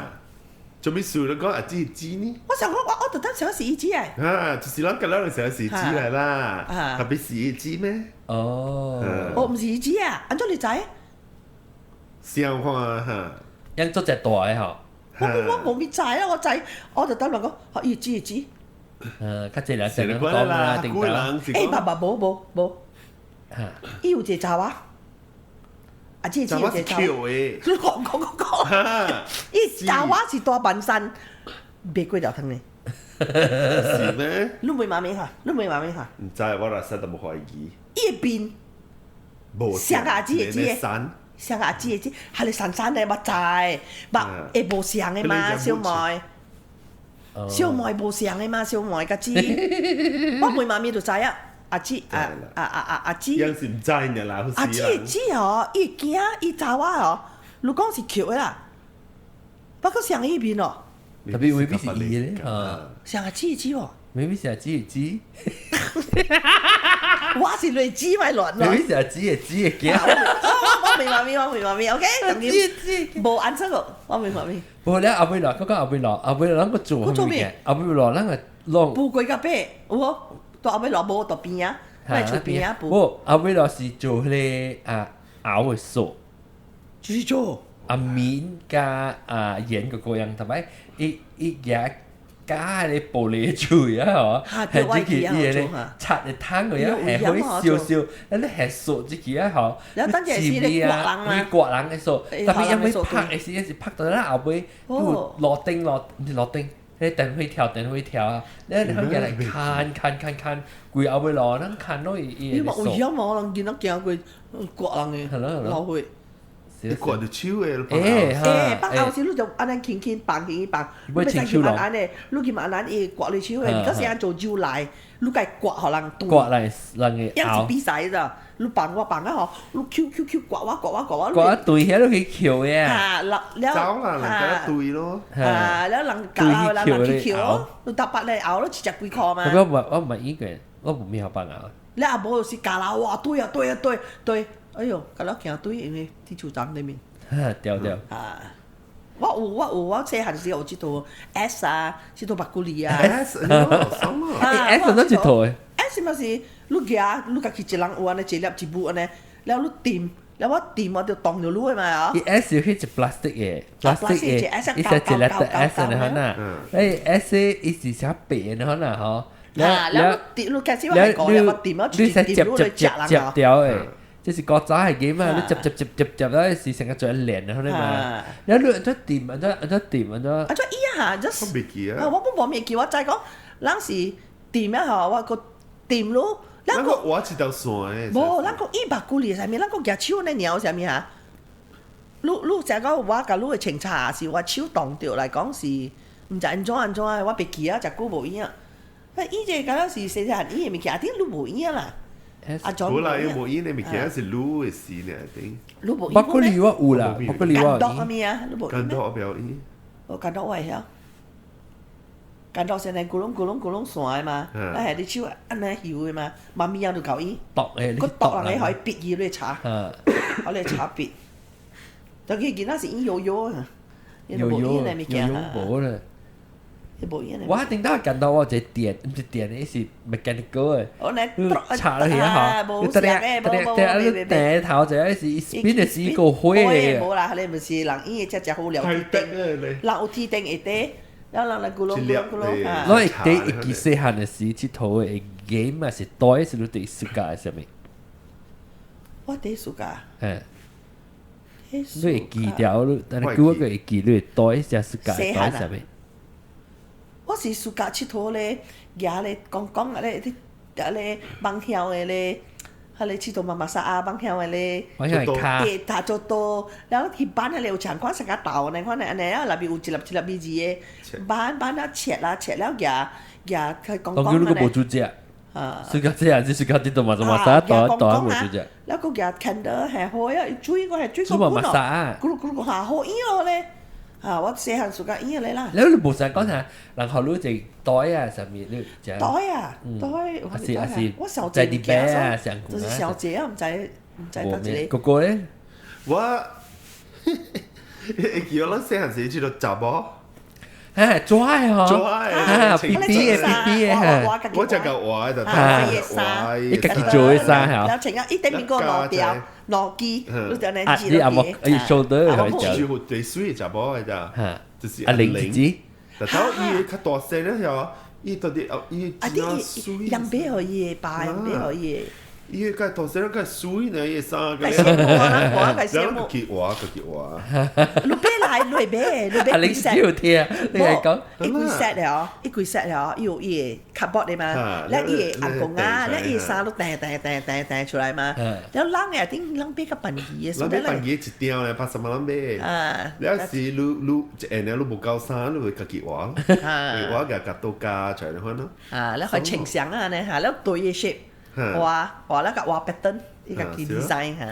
做咩事你講阿姊姊呢？我想講我特登想試姊啊！就是咱今日成日試姊嚟啦，特別試姊咩？我唔是姊啊，按咗你仔？相看嚇，因做隻大嘅嗬。我冇咩仔啦，我仔我特登嚟講，學姊姊。較濟兩成咁講啦，定到。冇，伊有一個查某，阿姊有一個查某。講，伊查某是大半山，賣粿條湯呢。是咩？你未媽咪嚇？唔知我若實都冇懷疑。伊個邊？無像阿姊嘅姊。山。像阿姊嘅姊，係你散散嘅乜仔，會無像嘅嘛，小妹。小妹無像嘅嘛，小妹個姊。我未媽咪就知啊，阿姊阿姊。有時唔知呢啦，好似。阿姊嘅姊哦，伊驚伊查某哦，你講是橋嘅啦，不過像伊邊哦。特別未必是伊咧，像阿姊嘅姊喎。未必是阿姊嘅姊。我是類姊咪亂咯。未必是阿姊嘅姊嘅驚。我明媽咪，OK。冇眼色個，我明媽咪。無咧，後尾落，嗰個後尾落，咱個做後面嘅，後尾落，咱個弄。布櫃個背，有到後尾落冇到邊啊，咪出邊啊布。無後尾落是做迄個熬嘅素。煮做。面加鹽個樣，同埋一嘢加你玻璃嘴啊，嗬，係自己嘢咧，擦你湯個樣係可以少少，你係熟自己啊，嗬。有等陣時你刮人嘛，你刮人嘅數，特別因為拍嘅時，有時拍到咧後尾，落定，你等會跳啊，你喺度嚟看，攰後尾落，咱看到伊。你話有樣冇人見到見過刮人嘅，落去。你刮到手嘅，北歐時你就安尼輕棒，你咪使見安尼，你見安尼刮你手嘅，嗰時間做招來，你計刮互人斷。刮嚟人嘅咬。一比賽咋，你棒啊嗬，你 Q 刮我。刮對喺度去橋嘅。走啦，人哋對咯。แล้ว人搞啦，人去橋，你搭八嚟咬咯，只幾塊嘛。我唔係呢個人，我唔咩學班咬。你阿婆是搞啦，哇對，哎呦，搞啦行對，因為啲組長裏面。掉。我細漢時有知道 S 啊，知道白古里啊。S ，S 都知道嘅。 S 咪是你夾你去一人有安尼一粒一部安尼，แล้ว你掂，แล้ว我掂我就當咗攞嘛啊。S 要係隻 plastic 嘅，plastic 嘅，一隻一粒的 S 嘅可能，S 一時想變可能嗬。แล้ว你夾少係講我掂咗你係接掉嘅。即是國仔係幾嘛？你接咧是成個做一連啊，可能嘛。然後你都掂，啊咗依下咗。我未記啊。我冇未記，我就係講，當時掂一下，我個掂咯。咱個畫一條線誒。無，咱個100古里上面，咱個夾手咧鳥上面嚇。你成個我甲你嘅清查是我手動掉嚟講是，唔知安怎啊，我別記啊，就久無影。伊這個敢若是細細漢伊嘅物件，點你無影啦？好啦，要無影你物件是擼嘅事呢，定。包括你我有啦，包括你我。干刀咩啊？你無影咩？干刀我表演。干刀我會曉。干刀現在咕隆散嘛，係你手安尼搖嘅嘛，媽咪有就搞伊。剁誒，佢剁人你可以別伊嚟查，我嚟查別。就佢見到是伊搖啊，搖無啦。我一定都係近到我隻電，唔係電呢是 mechanical 嘅，插落去啊嗬，你第頭就係是 spin 嘅是個灰嘅。冇啦，你唔是人伊隻隻好聊天頂，人有天頂會頂，然後人嚟咕隆。我係第一記細漢嘅時，佚佗嘅 game 啊是多，是你第暑假係啥物？我第暑假。你會記掉，但係叫我會記你多，只暑假係多啥物？我是暑假佚佗咧，嘢咧講咧啲咧幫曉嘅咧，係咧佚佗媽媽沙啊幫曉嘅咧，誒打做多，然後去班係咧有長款成個豆咧，款咧安尼啊，內邊有一粒米字嘅，班啊切了嘢佢講咧。你個無主隻，暑假這樣子暑假啲到媽媽沙多無主隻。然後個嘢 candle 係好啊，水我係水個媽媽沙，咕嚕下好依個咧。啊，我細漢暑假醫你啦。แล้วบุษ講下，然後你就袋啊上面你就袋啊，袋，我小在啲姐啤啊上就是小姐啊，唔知得一個個咧，我叫我細漢時知道雜波，啊抓嗬，抓，B B 嘅 B B 嘅嚇，我就夠話就一個叫做嘅衫嚇，แล้ว情啊，一點面個攞掉攞機，你就能知你阿莫道要 shoulder 我佢就住最水雜波嘅咋，嚇，就是阿玲姐姐，但係伊較大聲咧又，伊到啲伊啊啲人俾可以吧，人俾可以。伊個大聲個水呢，伊衫個，係羨慕啊，我係羨慕。結話，你俾來你俾，你俾阿玲姐要聽，你係講，一幾 set 了，一幾 set 了，要伊 cardboard 的嘛，แล้ว伊阿公啊，แล้ว伊衫都掟出來嘛，แล้ว冷嘅啲冷俾個笨魚嘅，咱俾笨魚一條咧，80蚊買。啊，有時你誒你冇夠衫，你會個結話，結話嘅夾到價出嚟看咯。啊，แล้ว佢呈上啊呢嚇，แล้ว對嘅 shape。畫แล้วก็畫 pattern 呢個叫 design 嚇，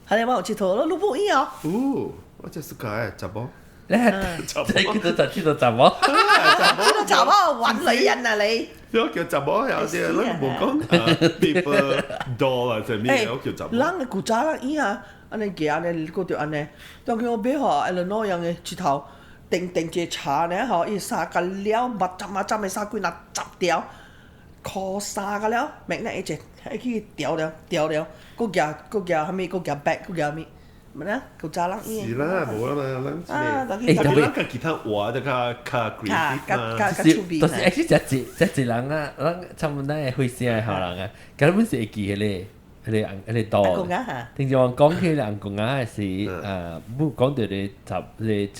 係你話我知道咯，你冇依啊？我真係解雜波，你係叫做知道雜波，呢個雜波揾女人啊你？我叫雜波有啲人冇講 paper doll 啊，就咩我叫雜波。冷嘅古早啦，依下安尼嘅安尼嗰條安尼，當佢我俾學 Eleanor 樣嘅舌頭定隻茶呢嚇，依沙個料密浸嘅沙龜嗱執掉。call 沙個了，明呢一隻，去掉了，個夾係咪個夾 back 個夾咪，咪呢個渣冷依。是啦，冇啦嘛，冷啊，但係冷其他話就較 creative 嘛。都是 actually 一人啊，人差唔多係會寫係人啊，咁本是會記嘅你多。阿公啊嚇。定住我講起你阿公啊係冇講到你集你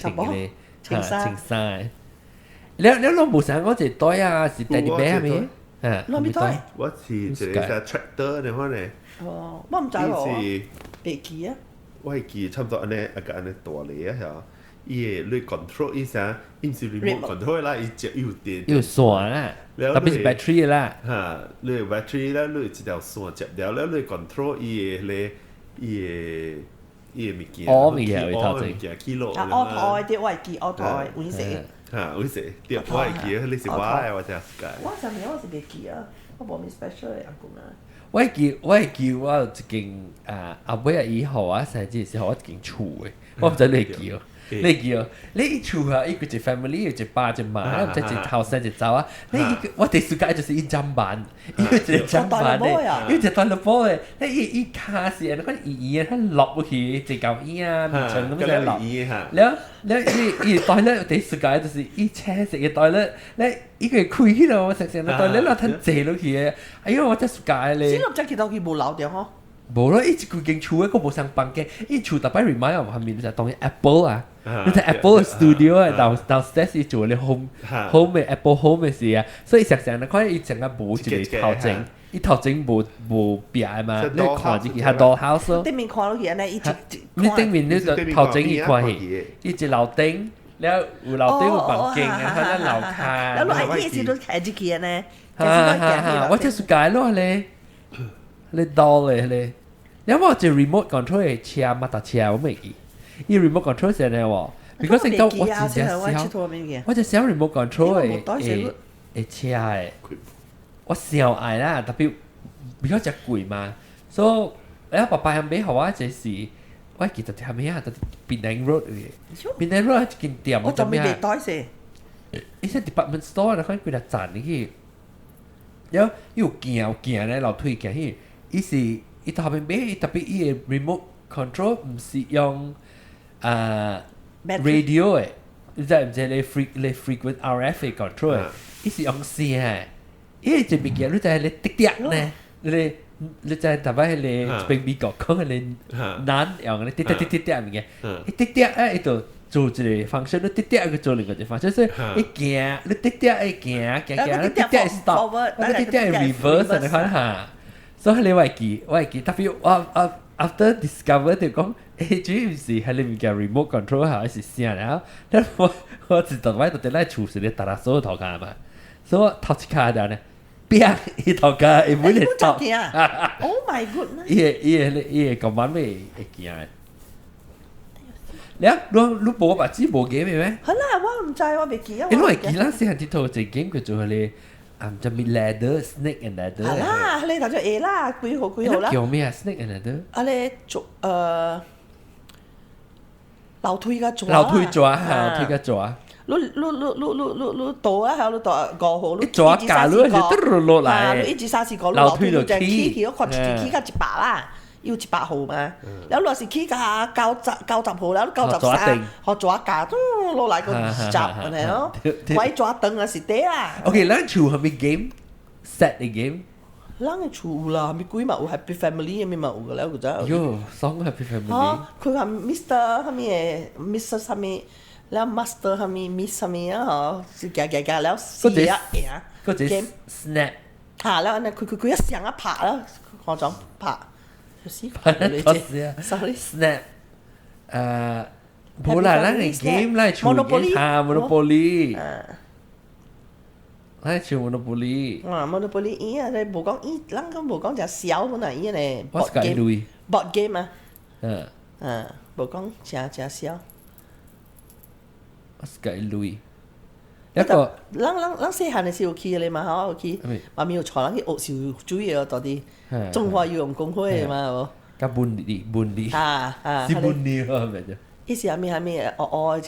情衫。你攞冇成嗰隻袋啊，是第啲咩咪？攞咩袋？我是一個 tractor 你看咧。哦，我唔知喎。未記啊？我係記差唔多安尼一個安尼大嚟啊，嚇！伊個 control 伊啥？伊唔是 remote control 啦，伊只有電。要線啦，特別是 battery 啦。嚇，你 battery 啦，你一條線接了，แล้ว你 control 伊個咧，伊個物件。哦，物件會頭先。 kilo。啊，我台啲我係記我台，會寫。嚇，會寫，對，我係記，你是我係我就係。我上面我是未記啊，我冇咩 special 嘅阿公啊。我係記我有一件阿妹啊以後啊，甚至時候我一件厝嘅，我唔知你記哦。你記哦，你一厝啊，一個隻 family，一隻爸一隻媽，唔知隻後生隻仔啊，你我哋暑假就是一張板，一個隻張板咧，一個隻單樂波嘅，你一卡時啊，嗰啲耳啊，佢落去隻舊耳啊，面長咁樣落，แล้ว一袋咧，我哋暑假就是一車食嘅袋咧，你一個開起咯，食袋咧，落攤借落去嘅，哎呀，我真暑假咧。先諗真見到佢冇漏掉嗬。冇咯，一佢間厝一個冇上班嘅，一厝特別 remind 我後面就當 Apple 啊，你睇 Apple Studio 啊，downstairs 做你 home 嘅 Apple Home 嘅事啊，所以成日佢一整個冇一個頭整，一頭整冇別嘛，你看住佢係 dollhouse 咯。對面看到佢咧，你對面你就頭整一塊，一隻樓頂，แล้ว有樓頂有房間啊，佢咧樓下。แล้วไอ้ที่สิ都睇住佢咧，我真係解咯你，你到咧。因為我隻 remote control 嘅車馬達車我未記，依 remote control 成日喎，because 成日我只小 remote control 嘅車嘅，我小愛啦，特別比較隻貴嘛，所以爸爸係俾我就是我記得係咩啊？特別 Penang Road 嘅，Penang Road 一間店，我仲未被袋先，依隻 department store 你可以佢哋賺嘅，有行咧樓梯行去，依是。伊頭邊俾特別伊個 remote control 唔是用radio 嘅，你知唔知你 frequent RF 嘅 control 嘅，伊是用線嘅，伊隻物件你知你滴滴咧，你知特別你邊美國講你難用你滴滴物件，伊滴滴啊，伊就做一個 function，你滴滴佢做另外一個 function，所以伊行，你滴滴會行，你滴滴 stop， 你滴滴 reverse 你看下。所以你會記，特別我 after discover 就講，主要是係你唔叫 remote control 係是啥啦，但我知道我到底嚟處事你打所有頭殼嘛，所以我頭一卡就呢，邊一頭殼會唔會到 ？Oh my goodness！伊個咁晚會記啊，你冇把子冇 game 咩？係啦，我唔知，我未記啊。你攞嚟記啦，先係啲套隻 game 佢做你就咪 ladder snake and ladder。係啦，你頭先 A 啦，幾號啦？叫咩啊 snake and ladder？啊你做樓梯嘅做。樓梯做啊，樓梯嘅做啊。你倒啊，喺度倒5號，你做一架咯，就得落嚟。你1、2、3、4個樓梯就起，我看起個100啦，要100號嘛。然後若是起架90號，然後93，學做一架，落嚟個20係咯。鬼做凳啊是得啦。OK，咱厝係咪 game set 嘅 game？咱嘅厝啦，咪幾嘛有 Happy Family 咪嘛有個了，個啫。喲，爽 Happy Family。哦，佢係 Mr 係咪 Mr 係咪？แล้ว master 係咪 miss 係咪啊？嗬，是夾แล้ว試啊贏。嗰隻 snap。嚇！แล้วอันนั้น佢一上一拍啦，我講拍，試拍得多啲啊 sorry。snap。冇啦，咱嘅 game 咱厝 game 下 Monopoly。咱厝 Monopoly。Monopoly 伊啊，你冇講伊，咱咁冇講就小本來伊咧。我係計類。board game 啊。冇講正小。我係計類。一個，咱細漢嘅時候去咧嘛，嗬，有去，媽咪有帶咱去學燒煮嘢到啲中華游泳公會嘛，有。甲本地。是本地啊，咪就。伊是係咪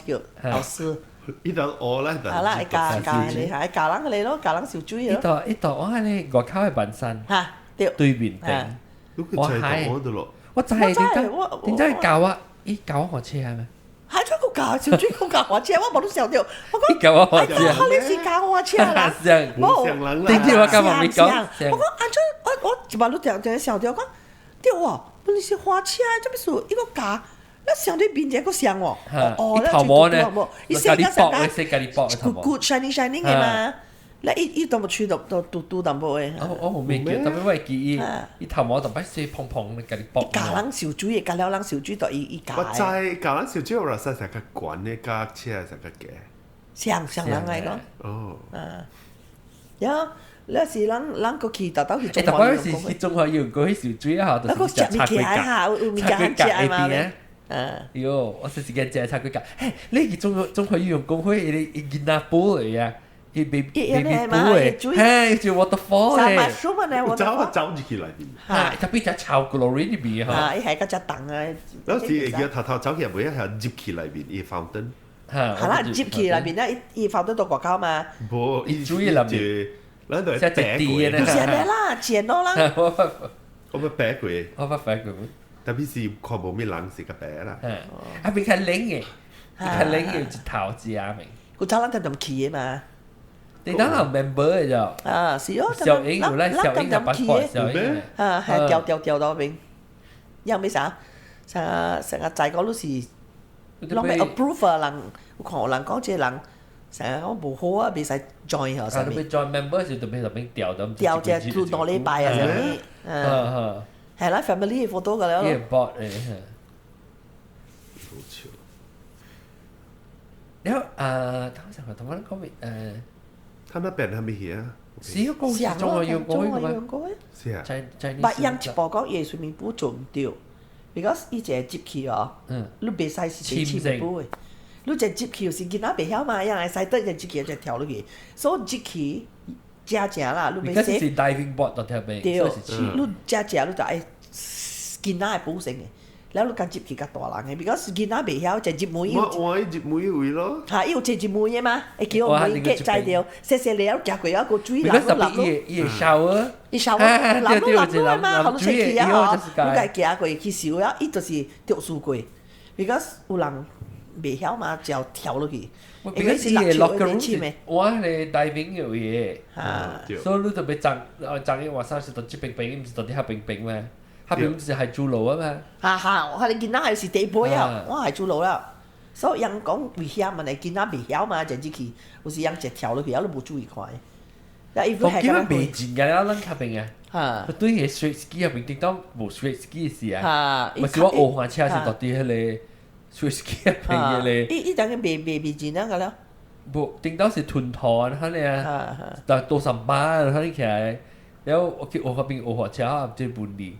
叫老師。伊當學啦，係啦，會教你係教人嚟咯，教人燒煮嘢咯。呢度我係咧外口嘅板山。嚇，對。對面頂。我係我度咯。我就係點解教我？伊教我學車係咪？係出個教小豬個教學車，我冇都想到。我講，教我學車。你是教我車啦？冇。點知我教我你講？我講按出我一把都定想到，我講對喎，本是花車，做咩事一個教？那相對邊隻個像喎？一頭毛呢？伊成日成日good shining 嘅嘛。你伊都冇吹到淡薄誒。我未記，特別我記伊頭毛特別細蓬蓬嘅，啲薄。教人燒煮嘢，教了人燒煮到伊教。我知教人燒煮，我實成個管嘅架車係成個嘅。像人嚟講。哦。有，那是人個去到去中華用工。中華用工去燒煮一下，就係食物件下，有物件食嘛咧。喲，我時間食茶佢講，嘿，你去中華用工會你見那波嚟啊！伊baby pool 誒，就 waterfall 誒，我走入去裏邊。係，特別就炒 glory 呢邊嚇。係，伊係個隻凳啊。有時叫頭頭走去入去係入去裏邊，伊 fountain。係啦，入去裏邊咧，伊 fountain 到國家嘛。冇，伊煮裏邊，嗱度係白鬼。唔係咩啦，錢咯啦。我咪白鬼。我咪白鬼。特別是看冇咩人食個白啦。啊，邊係冷嘅，係冷嘅一頭字啊明。佢走人就咁企嘛。你當係 member 嘅就。啊，是哦。小英有咧，小英就不錯，小英。係掉到邊，因為啥？成日在嗰度是，攞咩 approve 啊？人，有人講這人成日講無好啊，未使 join 啊，係咪 join member 就特別掉咁。掉隻做多禮拜啊，係咪？係啦 ，family 嘅 photo 㗎啦。呢個 bot 嚟。好笑。然後同我講他那邊係咪嘢啊？是一個中華用過嘅嘛？是啊。白人一步講椰水面補做唔掉 ，because 伊隻接去哦，你別使是接去補嘅，你隻接去是見仔袂曉嘛，因為使得隻接去就跳落去，所以接去正啦，你袂使。是 diving board 到條邊，對，你正你就愛見仔係補成嘅。แล้วการจิบขี่กับตัวหลังไง because กินน้ำเบี้ยวจะจิบมือ我จิบมือ會咯嚇要จิบมือ嘛ไอ้叫มือเกะใจเดียวเสียแล้วจาก佢有一個注意หลับหลับ伊 shower 伊 shower หลับด้วย嘛เขาต้องใช้ขี่啊嗬你計佢去燒啊伊就是掉樹過 because 有人未曉嘛就跳落去因為是 locker room 我係 diving 有嘢所以你特別爭嘅話三時到接冰冰唔是到啲黑冰冰咩下邊就係做路啊嘛。我係你見到係是地杯啊，我係做路啦。所以人講危險嘛，你見到未曉嘛，就只去，有時人直跳落去，都冇注意看。我見到未前嘅啦，撚下邊嘅。佢對嘅 straight ski 入邊點解冇 straight ski 嘅事啊？咪是我學滑車是到啲喺你 straight ski 入邊嘅咧。依等嘅未前啊個啦。冇，點解是團團喺你啊？但係到上班喺你起來，然後我去學嗰邊學滑車，即係半年。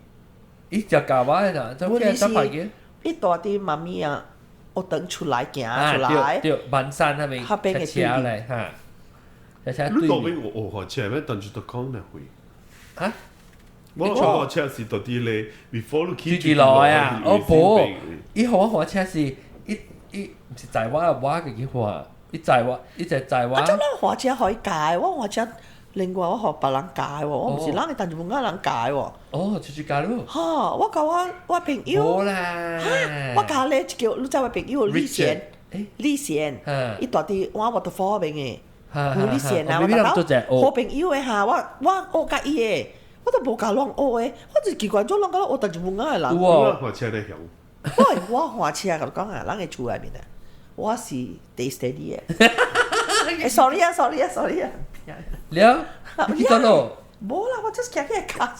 伊只教我啦，就咩得拍嘅？伊大啲媽咪啊，我等出來行出來，對，萬山那邊那邊嘅車嚟嚇，車對你嗰面邊我學車咩？等住到講嚟會。嚇。我學車是到啲咧，before 你住來啊！哦不，以後我車是唔是在我嘅句話，一在我我真係火車可以解，我火車另外我學別人解喎，我唔是人嘅，但係冇啱人解喎。哦，出街咯。嚇！我教我朋友，冇啦。我教咧叫你知我朋友李賢，李賢，伊住啲我waterfall邊嘅，李賢啊，我好朋友嘅嚇，我教伊嘅。我都冇教人學嘅，我就奇怪咗人講我但係冇啱嘅人。我學車咧有。喂，我學車咁講啊，人嘅厝入面啊，我是 day steady 嘅。sorry 啊。了，你講咯。冇啦，我 just 企喺卡。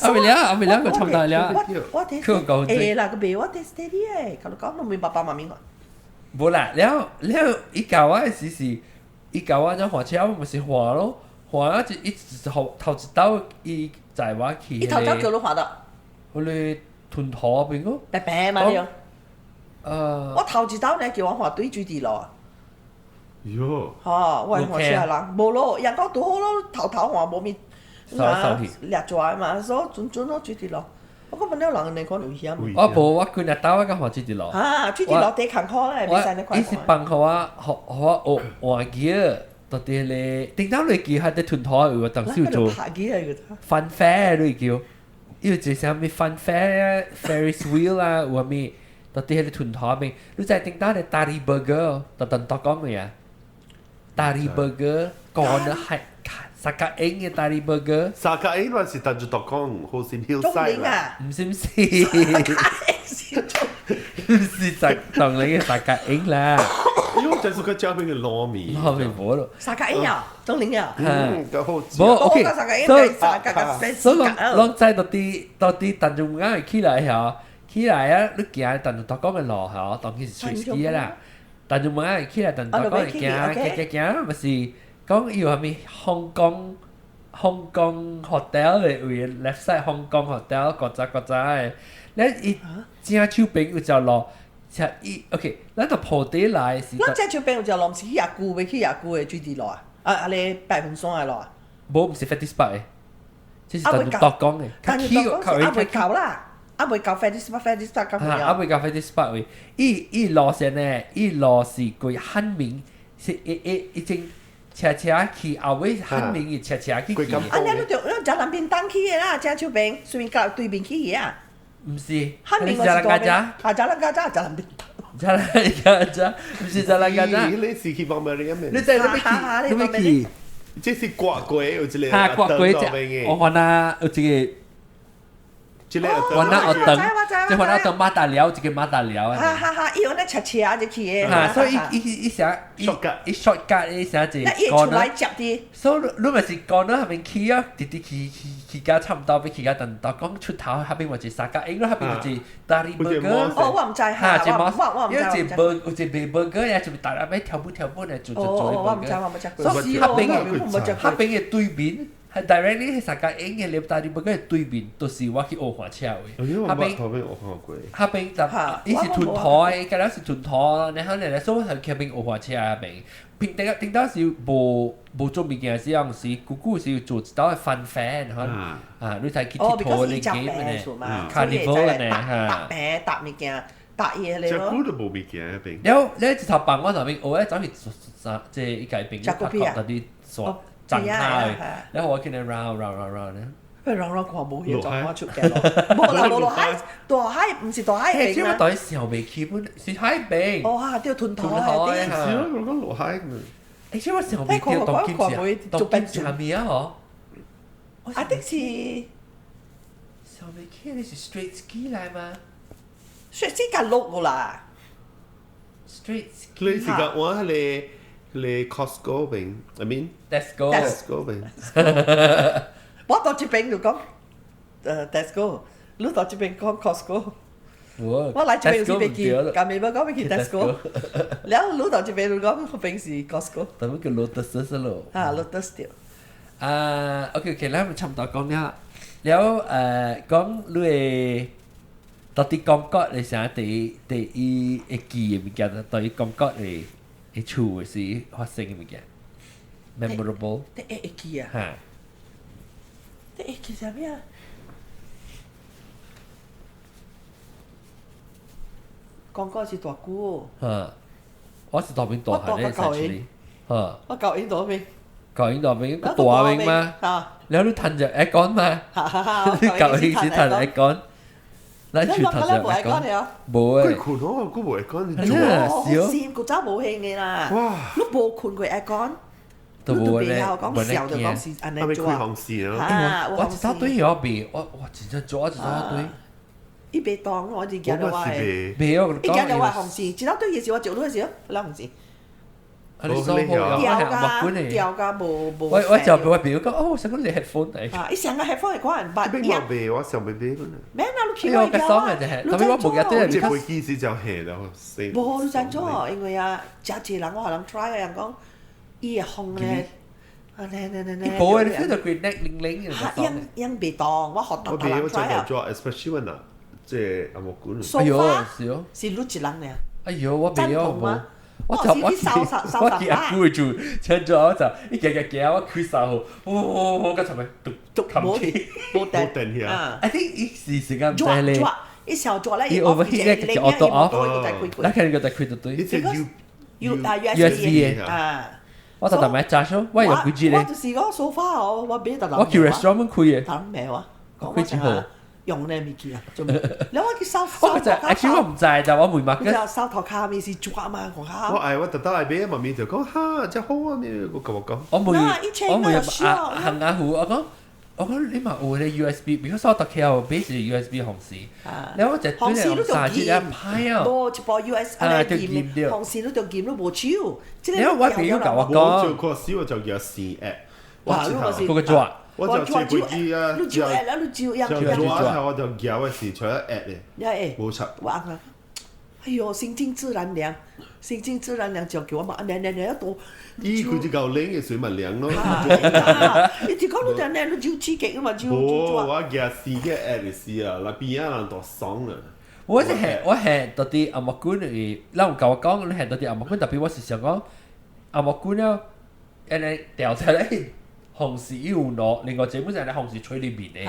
阿未了，我差唔多了。我 day steady。誒啦，個別我 day steady 嘅，咁講都明白爸媽明我。冇啦，了，伊教我嘅時，伊教我咗學車，我咪是學咯。滑一頭一刀，伊在我去。伊頭刀叫你滑到？我哋屯河邊個？白白嘛你。我頭一刀你叫我滑對水地路啊？喲。嚇！我係滑車人，冇咯，人講都好咯，頭滑冇面。掠住嘛，所以準咯水地路。我講問了人哋講危險。我無，我今日刀我講滑水地路。嚇！水地路地坎坷咧，未使你快。伊是幫我學換機。到啲咧，頂到你叫喺啲屯台有當時做 fun fair 你叫，要做啥咪 fun fair Ferris wheel 啊，或咪到啲喺啲屯台咪，你就係頂到啲大利 burger，到等到講咩啊？大利 burger 講得係沙格英嘅大利 burger，沙格英還是等住到講好似 hillside 啦，唔是，唔是就當你嘅沙格英啦。因為就是個招邊嘅糯米，糯米冇咯。沙格英啊，東寧啊，個好似。冇 OK，所以啷在到啲當中啱起來嚇，起來啊！你行當中當講嘅路嚇，當佢是 street ski 啦。當中啱起來當中講行，咪是講要係咪香港 hotel 嘅位 left side 香港 hotel 嗰隻，你一正手邊有條路。OK， 咱就鋪底來是。咱只手邊有條路，唔是去亞姑嘅水地路啊？你白雲山嘅路啊？冇，唔是 Fatty Spot 嘅，即是當獨講嘅。但係獨講是未夠啦，未夠 Fatty Spot 咁樣。未夠 Fatty Spot 嘅，伊路線呢，伊路是過漢明，是已經車去後尾漢明嘅車去。你就在南邊當去嘅啦，只手邊順便到對面去嘅啊。唔是，漢明我是多邊，Jalan Gajah，唔是Jalan Gajah。你是去幫咩嘢咩？你在你咪去，即係刮鬼有一個。嚇刮鬼啫！我看啊，有一個。我那我等，即係我那等馬達寮，一個馬達寮啊。伊有那車就去嘅。所以伊想伊 shortcut 伊想就講。那出來接啲。所以你咪是講到後面去啊，直去到差唔多，俾去到等到講出頭，後邊或者沙格，應該後邊或者大利 burger。我唔知嚇，我唔知。有一個 burger 呀，就大家咪跳舞嚟做。我唔知，我冇食過。所以後邊嘅對面。係 directly 係沙格英嘅，你大啲burger 對面，到時我去學滑車嘅。後邊就伊是屯台，隔離是屯台，然後嚟所以係後邊學滑車啊邊。頂到是無做物件時陣時，姑姑是要做一道嘅 fun fan 嚇，你睇去鐵佗你記咩？Carnival 嘅呢嚇。搭物件，搭嘢嚟咯。只姑都冇物件邊。有你一頭辦我上面，我一走去即係一間邊拍嗰啲鎖。震開，然後我見你 round 咧。佢 round 佢冇嘢做，我出鏡咯。冇落海，大海唔是大海邊啊。因為大小未基本是海邊。哦，都要屯台啲。係咯，我講落海嘅。因為小未叫當劍士，當劍士係咪啊？嗬？啊，的是小未叫你是 straight ski 嚟嘛 ？straight ski 架碌㗎啦。straight ski。你是講我係你 Costco 邊 ，I mean Tesco 邊。我到這邊就講Tesco，你到這邊講 Costco。我嚟這邊有時別記，咁咪講別記 Tesco。然後你到這邊就講邊是 Costco。但係叫 Lotus 咯。Lotus 掉。OK，然後咪差唔多講咗，然後講你到底感覺你想第一會記嘅物件，到底感覺你會處嘅是發生嘅物件 ，memorable 第一會記啊，嚇，第一會記係咩啊？講嗰是大姑，嚇，我是大邊大漢咧，actually，嚇，我舊年大邊，舊年大邊個大邊嘛，แล้ว你ทันจะแอคอนมา舊年先ทันแอคอนแล้ว全ทันจะแอคอน冇誒，佢困我估冇講你做係啊線古早冇興嘅啦，哇！你冇困過 aircon，都冇咧，講笑就講是安尼係咪做啊，開航線咯？我一大堆嘢俾，我真正做一大堆，伊別當我哋見到話係，俾我伊見到話紅線，一大堆嘢事我做到嘅時候，兩紅線。你收好有掉乜管嚟？掉㗎冇。我就俾我表哥，哦，成個你 headphone 嚟。啊！伊成個 headphone 係講人八邊個俾我上邊俾嗰個？咩啊？你哎呦，個爽嘅就係，特別我冇日都即係係飛機時就係咯，死。冇你真錯，因為啊，真濟人我可能 try 嘅人講，伊嘅風咧，啊呢，冇啊，你 feel 到佢 neck 零嘅嚇，因別當我學我特人俾我就 try 啊。做 especially 嗱，即係阿莫管。哎呦，sofa 少。是錄一人嘅，哎呦，我俾我冇。我見阿姑做請咗我就一夾我開手號，我嗰陣咪讀冇冇電嘅。I think 一時時間唔抓使咧，抓，一時候抓咧，伊 overheat 咧就 auto off，嗱嗱佢個就開到對，呢隻 USB 嘅啊。我特登買炸咗，我用佢知咧，我就是講 sofa 我俾特登。我叫 restaurant 開嘅，特登咩話？開之後。用呢未記啊？做咩？你我叫收我就 actually 我唔知，就我梅麥嘅。就收頭卡咪是抓嘛，我卡。我特登係俾媽咪就講哈，真好啊！你我講。我每行下戶，我講你咪有咧 USB，because 我特企有 base USB 紅線，你我就對你用曬啲一派啊。冇一部 USB 啊，劍紅線都仲劍都冇超。你我俾佢教我講。我做個時我就叫 CF。哇！嗰個抓。我就接背機啊，你照 at 啦，你照就做我就叫嘅時除咗 at 咧，冇錯。哇啊！哎呦，心靜自然涼，心靜自然涼就叫我嘛，涼一度。依佢就夠冷嘅水咪涼咯。你就講到涼，你照刺激啊嘛，照。我叫試嘅 at 嚟試啊，嗱邊啊人度爽啊！我係到啲阿莫官嚟，你唔教我講，你係到啲阿莫官，特別我時常講阿莫官咧，誒掉出嚟。紅絲要攞，另外這本就係紅絲吹裏邊嘅。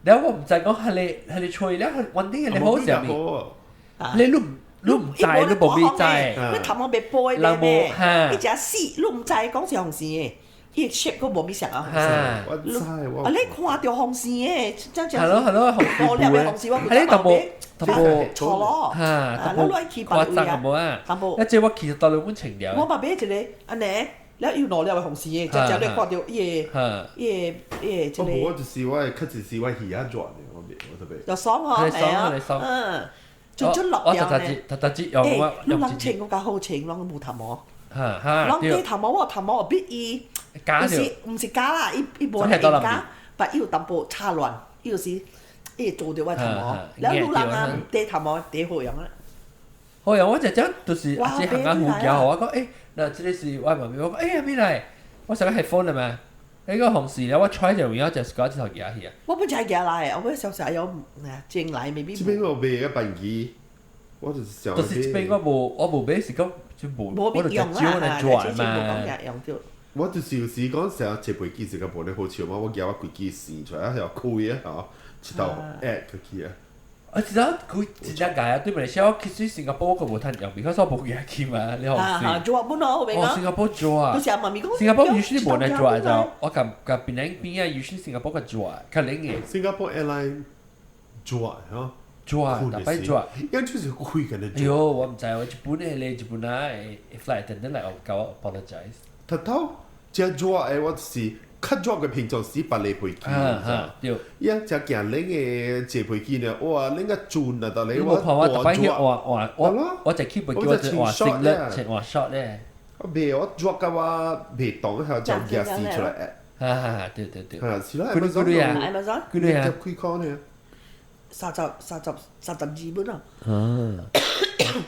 然後我唔就係講係你吹咧，揾啲嘢你好上面，你唔制，你冇咩制。你頭我被背咧咩？你只絲，你唔制講是紅絲嘅，伊 shape 個冇咩成啊紅絲。我知我。啊你看到紅絲嘅，真正。係咯，紅我入紅絲我。係呢度冇錯咯。嚇，你攞去誇張咁冇啊？一隻我其實到你本情了。我咪俾一個安尼。แล้วอยู่หนอเรียกว่าของสีจะจะเรียกว่าเดียวเย่จะเลย我就是我係 cut 就是我耳下轉嘅，我特別。就爽嗬，係啊，จุดหลอกอย่างเนี่ยลูกลังเชงก็การโฮเชงลอง冇頭毛，ลอง啲頭毛喎頭毛必伊，唔是假啦，伊冇係假，但伊要淡薄差亂，伊就是伊做到位頭毛，แล้วลูกลัง啊啲頭毛啲好樣啦。好樣，我就真就是只行下護腳我講誒。嗱，這是我媽咪我講，哎呀邊嚟？我成個 headphone 啊嘛，你個紅絲咧，我 try 就而家就嗰隻頭夾起啊。我本就係夾嚟，我本小時候有正嚟未必。這邊我買一笨機，我就是想。但是這邊我冇買是講就冇，我就用啦，轉嘛。我就是有時講成日接背機時間冇你好笑嘛，我夾我背機試出來又開啊嚇，一道 at 佢去啊。我知道佢真正解啊！對馬來西亞其實新加坡佢冇攤用，because 我冇嘢去嘛，你好試。做本咯，明啊？新加坡做啊！新加坡usually冇人做就，我夾邊邊啊，usually 新加坡個做啊，較靈嘅。新加坡 airline 做嚇，做啊，特別做。因就是開緊嘅。哎呦，我唔知喎，日本日本啊，flight attendant 嚟教我 apologize。頭頭只做誒，我是。cut 咗嘅平常時白你背機，對，一隻鏡拎嘅借背機呢，哇，拎個轉啊，到你我特別我就 keep 背機，我就話升咧，情話 short 咧。我未我做嘅話未當下就夾試出嚟誒。對。係試啦，Amazon 佢哋啊，就開講呢。32蚊啊！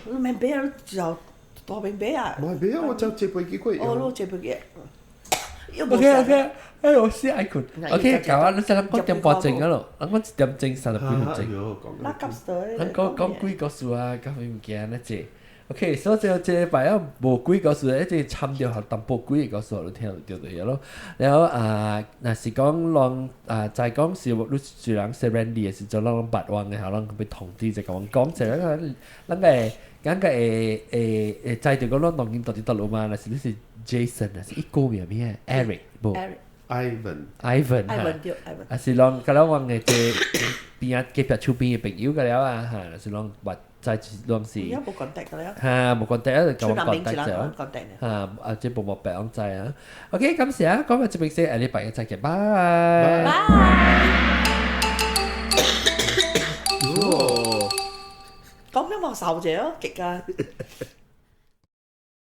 你咪俾就多俾俾啊！唔係俾啊，我就借背機貴。哦，借背機。OK，哎，我先愛困。嗱 OK，搞啊，你使講入點半鐘啊咯，我一點鐘三十幾分鐘。拉急水。咱講幾個數啊，講咩物件咧？即 OK，所以這禮拜啊無幾個數，一直參掉學淡薄幾個數，你聽到對咗咯。然後若是講讓再講是你雖然是 Randy 嘅時陣，讓八萬嘅後，讓佢同啲就講就咱個會知道講咱當今到底到路嘛？若是你是 Jason，若是一個名咩 Eric 無 Ivan 對 Ivan。是讓個倆嘅邊啊幾邊厝邊嘅朋友個倆啊嚇，是讓八。在當時，而家冇 contact 㗎啦。冇 contact 就講 contact 咗。contact 即係冇白講制啊。OK，咁時啊，講緊節目先，下禮拜一再見，拜。講咩話受者咯，極啊！